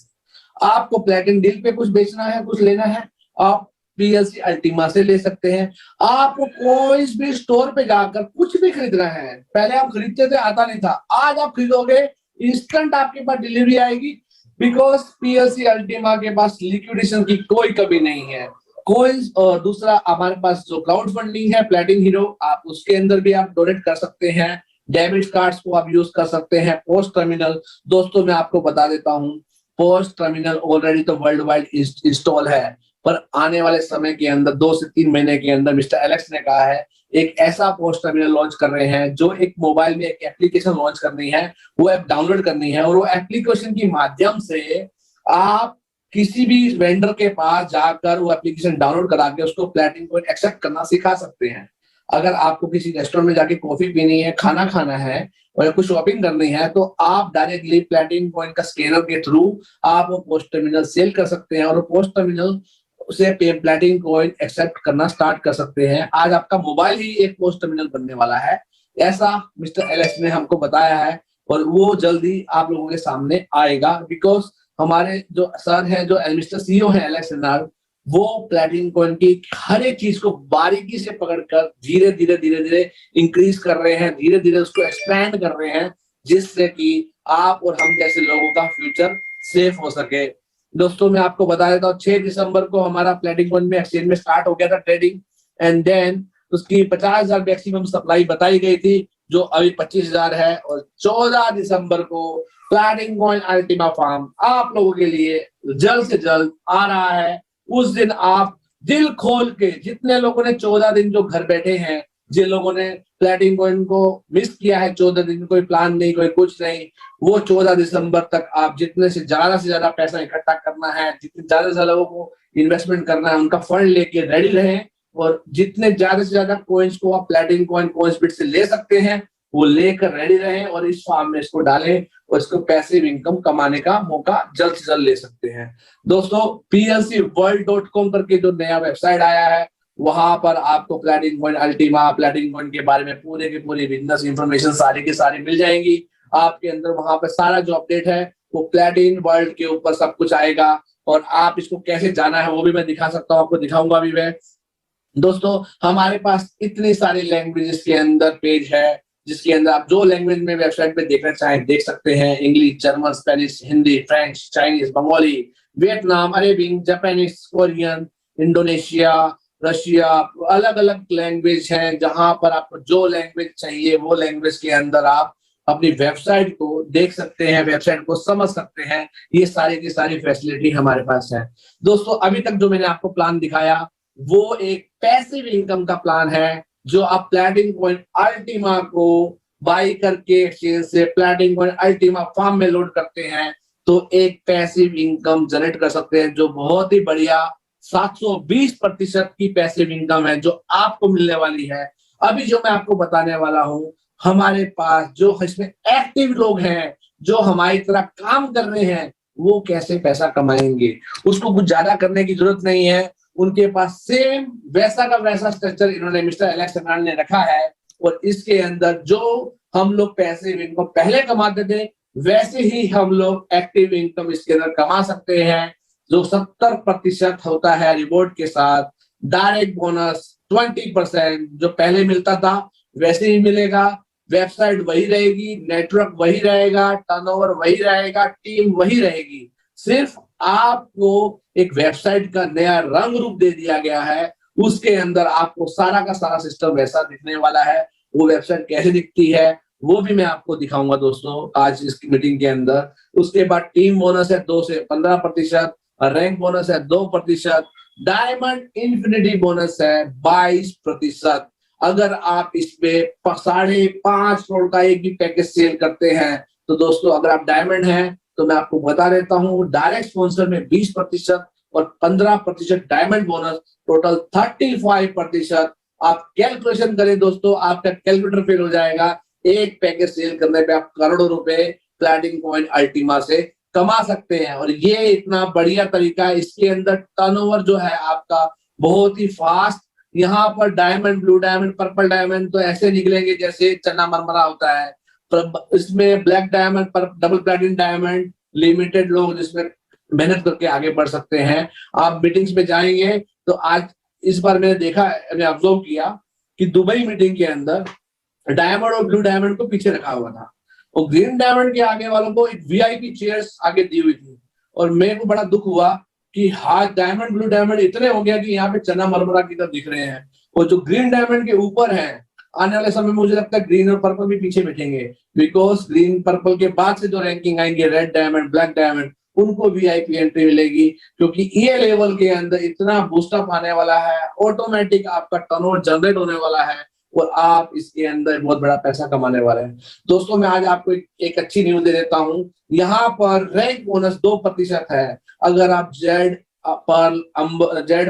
आपको प्लैटिनम डील पे कुछ बेचना है, कुछ लेना है, आप पीएलसी अल्टीमा से ले सकते हैं। आपको कोई भी स्टोर पे जाकर कुछ भी खरीदना है, पहले आप खरीदते थे, आता नहीं था, आज आप खरीदोगे इंस्टेंट आपके पास डिलीवरी आएगी, बिकॉज पीएलसी अल्टीमा के पास लिक्विडेशन की कोई कमी नहीं है। कोइंस और दूसरा हमारे पास जो क्राउड फंडिंग है प्लैटिन हीरो, आप उसके अंदर भी आप डोनेट कर सकते हैं। डेबिट कार्ड्स को आप यूज कर सकते हैं। पोस्ट टर्मिनल, दोस्तों मैं आपको बता देता हूं, पोस्ट टर्मिनल ऑलरेडी तो वर्ल्ड वाइड इंस्टॉल है, पर आने वाले समय के अंदर 2 से 3 महीने के अंदर मिस्टर एलेक्स ने कहा है एक ऐसा पोस्ट टर्मिनल लॉन्च कर रहे हैं जो एक मोबाइल में एक एप्लीकेशन लॉन्च करनी है, वो ऐप डाउनलोड करनी है और वो एप्लीकेशन के माध्यम से आप किसी भी वेंडर के पास जाकर वो एप्लीकेशन डाउनलोड करा के उसको प्लैटिनम कॉइन एक्सेप्ट करना सिखा सकते हैं। अगर आपको किसी रेस्टोरेंट में जाके कॉफी पीनी है, खाना खाना है और कुछ शॉपिंग करनी है तो आप डायरेक्टली प्लैटिनम कॉइन का स्कैनर के थ्रू आप वो पोस्ट टर्मिनल सेल कर सकते हैं और पोस्ट टर्मिनल उसे प्लैटिनम कॉइन एक्सेप्ट करना स्टार्ट कर सकते हैं। आज आपका मोबाइल ही एक पोस्ट टर्मिनल बनने वाला है, ऐसा मिस्टर एलेक्स ने हमको बताया है और वो जल्दी आप लोगों के सामने आएगा। बिकॉज हमारे जो सर है, जो मिस्टर सीईओ है एलेक्स रेनाल्ड, वो प्लैटिनम कॉइन की हर एक चीज को बारीकी से पकड़कर धीरे धीरे इंक्रीज कर रहे हैं, धीरे धीरे उसको एक्सपैंड कर रहे हैं, जिससे कि आप और हम जैसे लोगों का फ्यूचर सेफ हो सके। दोस्तों मैं आपको बता देता हूँ 6 दिसंबर को हमारा प्लैटिनम कॉइन में एक्सचेंज में स्टार्ट हो गया था ट्रेडिंग एंड देन उसकी 50,000 मैक्सिमम सप्लाई बताई गई थी जो अभी 25,000 है और 14 दिसंबर को प्लैटिनम कॉइन अल्टीमा फार्म आप लोगों के लिए जल्द से जल्द आ रहा है। उस दिन आप दिल खोल के, जितने लोगों ने 14 दिन जो घर बैठे हैं, जिन लोगों ने प्लैटिनम कॉइन को मिस किया है 14 दिन, कोई प्लान नहीं, कोई कुछ नहीं, वो 14 दिसंबर तक आप जितने से ज्यादा पैसा इकट्ठा करना है, जितने ज्यादा से ज्यादा लोगों को इन्वेस्टमेंट करना है, उनका फंड लेके रेडी रहें और जितने ज्यादा से ज्यादा कॉइन्स को आप प्लैटिनम कॉइन कोइंसबिट से ले सकते हैं वो लेकर रेडी रहें और इस फार्म में इसको डालें और इसको पैसिव इनकम कमाने का मौका जल्द से जल्द ले सकते हैं। दोस्तों plcworld.com करके जो नया वेबसाइट आया है, वहां पर आपको platinum coin Ultima, platinum coin के बारे में पूरे के पूरे बिजनेस इंफॉर्मेशन सारी की सारी मिल जाएंगी आपके अंदर। वहां पर सारा जो अपडेट है वो प्लैटिनम वर्ल्ड के ऊपर सब कुछ आएगा और आप इसको कैसे जाना है वो भी मैं दिखा सकता हूँ, आपको दिखाऊंगा भी मैं। दोस्तों हमारे पास इतनी सारी लैंग्वेजेस के अंदर पेज है जिसके अंदर आप जो लैंग्वेज में वेबसाइट पे देखना चाहें देख सकते हैं। English, German, Spanish, Hindi, French, Chinese, Bengali, Vietnam, Arabic, Japanese, Korean, Indonesia, Russia, अलग अलग लैंग्वेज हैं। जहां पर आपको जो लैंग्वेज चाहिए वो लैंग्वेज के अंदर आप अपनी वेबसाइट को देख सकते हैं, वेबसाइट को समझ सकते हैं। ये सारी की सारी फैसिलिटी हमारे पास है। दोस्तों अभी तक जो मैंने आपको प्लान दिखाया वो एक पैसिव इनकम का प्लान है जो आप प्लैटिनम कॉइन अल्टीमा को बाई करके एक्सचेंज से प्लैटिनम कॉइन अल्टीमा फार्म में लोड करते हैं तो एक पैसिव इनकम जनरेट कर सकते हैं जो बहुत ही बढ़िया 720% की पैसिव इनकम है जो आपको मिलने वाली है। अभी जो मैं आपको बताने वाला हूं, हमारे पास जो इसमें एक्टिव लोग हैं जो हमारी तरह काम कर रहे हैं वो कैसे पैसा कमाएंगे। उसको कुछ ज्यादा करने की जरूरत नहीं है, उनके पास सेम वैसा का वैसा स्ट्रक्चर इन्होंने मिस्टर एलेक्स हर्नांडेज ने रखा है। और इसके अंदर जो हम लोग पैसे इनकम पहले कमाते थे वैसे ही हम लोग एक्टिव इनकम इसके अंदर कमा सकते हैं, जो 70% होता है रिवॉर्ड के साथ। डायरेक्ट बोनस 20% जो पहले मिलता था वैसे ही मिलेगा। वेबसाइट वही रहेगी, नेटवर्क वही रहेगा, टर्नओवर वही रहेगा, टीम वही रहेगी। सिर्फ आपको एक वेबसाइट का नया रंग रूप दे दिया गया है, उसके अंदर आपको सारा का सारा सिस्टम वैसा दिखने वाला है। वो वेबसाइट कैसे दिखती है वो भी मैं आपको दिखाऊंगा दोस्तों आज इस मीटिंग के अंदर। उसके बाद टीम बोनस है 2 से 15%, रैंक बोनस है 2%, डायमंड इंफिनिटी बोनस है 22%। अगर आप इसमें 5.5 करोड़ का एक भी पैकेज सेल करते हैं तो दोस्तों अगर आप डायमंड हैं तो मैं आपको बता देता हूँ डायरेक्ट स्पॉन्सर में 20% और 15% डायमंड बोनस, टोटल 35%। आप कैलकुलेशन करें दोस्तों, आपका कैलकुलेटर फेल हो जाएगा। एक पैकेज सेल करने पे आप करोड़ों रुपए प्लैटिनम कॉइन अल्टीमा से कमा सकते हैं। और ये इतना बढ़िया तरीका है, इसके अंदर टर्नओवर जो है आपका बहुत ही फास्ट। यहाँ पर diamond, blue diamond, purple diamond तो ऐसे निकलेंगे जैसे चना मरमरा होता है। इसमें ब्लैक डायमंड पर डबल प्लैटिनम डायमंड लिमिटेड लोग जिसमें मेहनत करके आगे बढ़ सकते हैं। आप मीटिंग्स में जाएंगे तो आज इस बार मैंने देखा, मैंने ऑब्जर्व किया कि दुबई मीटिंग के अंदर डायमंड और ब्लू डायमंड को पीछे रखा हुआ था और ग्रीन डायमंड के आगे वालों को एक वीआईपी चेयर्स आगे दी हुई थी। और मेरे को बड़ा दुख हुआ कि हाथ डायमंड ब्लू डायमंड इतने हो गया कि यहाँ पे चना मरमरा की तरह दिख रहे हैं। और जो ग्रीन डायमंड के ऊपर है आने वाले समय में मुझे लगता है ग्रीन और पर्पल भी पीछे बैठेंगे, बिकॉज ग्रीन पर्पल के बाद से जो रैंकिंग आएंगे रेड डायमंड, ब्लैक डायमंड, उनको वीआईपी एंट्री मिलेगी। क्योंकि ये लेवल के अंदर इतना बूस्टअप आने वाला है, ऑटोमेटिक आपका टर्नओवर जनरेट होने वाला है और आप इसके अंदर बहुत बड़ा पैसा कमाने वाले हैं। दोस्तों मैं आज आपको एक अच्छी न्यूज दे देता हूँ। यहाँ पर रैंक बोनस 2% है। अगर आप जेड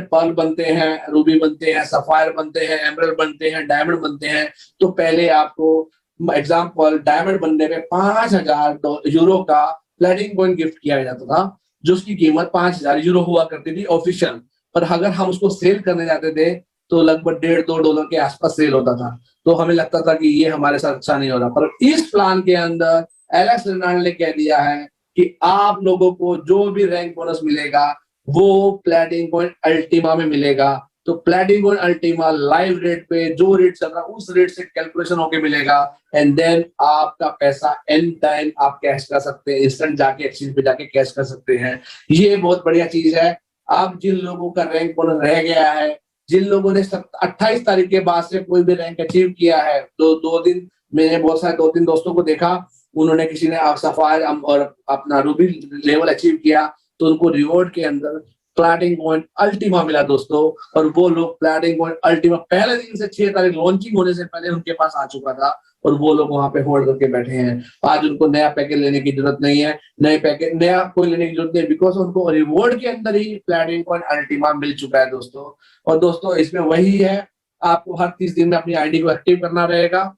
पर्ल बनते हैं, रूबी बनते हैं, सफायर बनते हैं, एमरल्ड बनते हैं, डायमंड बनते हैं, तो पहले आपको एग्जाम्पल डायमंड बनने में 5,000 यूरो का प्लैटिनम कॉइन गिफ्ट किया जाता था, जो उसकी कीमत 5,000 यूरो हुआ करती थी ऑफिशियल। पर अगर हम उसको सेल करने जाते थे तो लगभग $1.5-2 के आसपास सेल होता था। तो हमें लगता था कि ये हमारे साथ अच्छा नहीं हो रहा। पर इस प्लान के अंदर एलेक्स हर्नांडेज ने कह दिया है कि आप लोगों को जो भी रैंक बोनस मिलेगा वो प्लैटिनम कॉइन अल्टीमा में मिलेगा। तो platinum coin Ultima live rate पे जो रेट चल रहा है उस रेट से कैलकुलेशन होके मिलेगा। एंड देन आपका पैसा एनी टाइम आप कैश कर सकते हैं, इंस्टेंट जाके एक्सचेंज पे जाके कैश कर सकते हैं। ये बहुत बढ़िया चीज है। अब जिन लोगों का रैंक बोनस रह गया है, जिन लोगों ने 28 तारीख के बाद से कोई भी रैंक अचीव किया है, तो 2 दिन मैंने बहुत सारे 2-3 दोस्तों को देखा, उन्होंने किसी ने सफायर और अपना रूबी लेवल अचीव किया तो उनको रिवॉर्ड के अंदर प्लैटिनम कॉइन अल्टीमा मिला दोस्तों। और वो लोग प्लैटिनम कॉइन अल्टीमा पहले दिन से 6 तारीख लॉन्चिंग होने से पहले उनके पास आ चुका था और वो लोग वहां पे होल्ड करके बैठे हैं। आज उनको नया पैकेज लेने की जरूरत नहीं है, नया कोई लेने की जरूरत नहीं, बिकॉज उनको रिवॉर्ड के अंदर ही प्लैटिनम कॉइन अल्टीमा मिल चुका है दोस्तों। और दोस्तों इसमें वही है, आपको हर 30 दिन में अपनी आईडी को एक्टिव करना रहेगा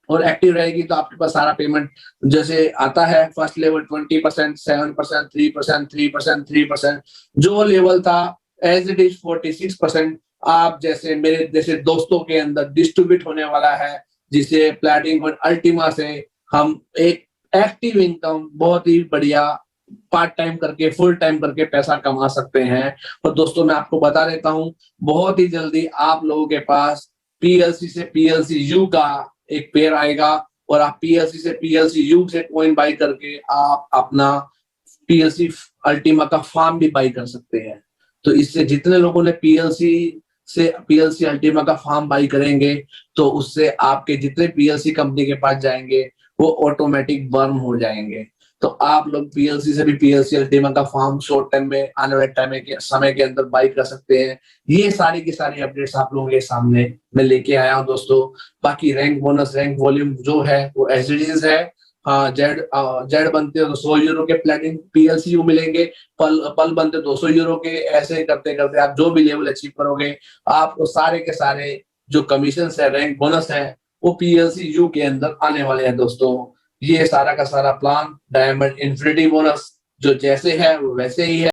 और एक्टिव रहेगी तो आपके पास सारा पेमेंट जैसे आता है फर्स्ट लेवल 20%, 7%, 3%, 3%, 3%, जो लेवल था एज इट इज 46% आप जैसे मेरे जैसे दोस्तों के अंदर डिस्ट्रीब्यूट होने वाला है, जिसे प्लैटिनम अल्टीमा से हम एक एक्टिव इनकम बहुत ही बढ़िया पार्ट टाइम करके फुल टाइम करके पैसा कमा सकते हैं। और दोस्तों मैं आपको बता देता हूं बहुत ही जल्दी आप लोगों के पास पीएलसी से पीएलसी यू का एक पेयर आएगा और आप पीएलसी से पीएलसी यू से कॉइन बाई करके आप अपना पीएलसी अल्टीमा का फार्म भी बाई कर सकते हैं। तो इससे जितने लोगों ने पीएलसी से पीएलसी अल्टीमा का फार्म बाई करेंगे तो उससे आपके जितने पीएलसी कंपनी के पास जाएंगे वो ऑटोमेटिक बर्न हो जाएंगे। तो आप लोग पीएलसी से भी पीएलसी अल्टीमा का फार्म शॉर्ट टाइम में आने वाले टाइम के समय के अंदर बाई कर सकते हैं। ये सारी की सारी अपडेट्स आप लोगों के सामने मैं लेके आया हूं दोस्तों। बाकी रैंक बोनस, रैंक वॉल्यूम जो है वो एसडीज है। हाँ, जेड बनते हो तो 100 यूरो के प्लैटिनम पीएलसी मिलेंगे, पल बनते 200 यूरो के। ऐसे करते करते आप जो भी लेवल अचीव करोगे आपको सारे के सारे जो कमीशन है, रैंक बोनस है, वो पीएलसी यू के अंदर आने वाले हैं दोस्तों। ये सारा का सारा प्लान डायमंड इन्फिनिटी बोनस जो जैसे है वो वैसे ही है।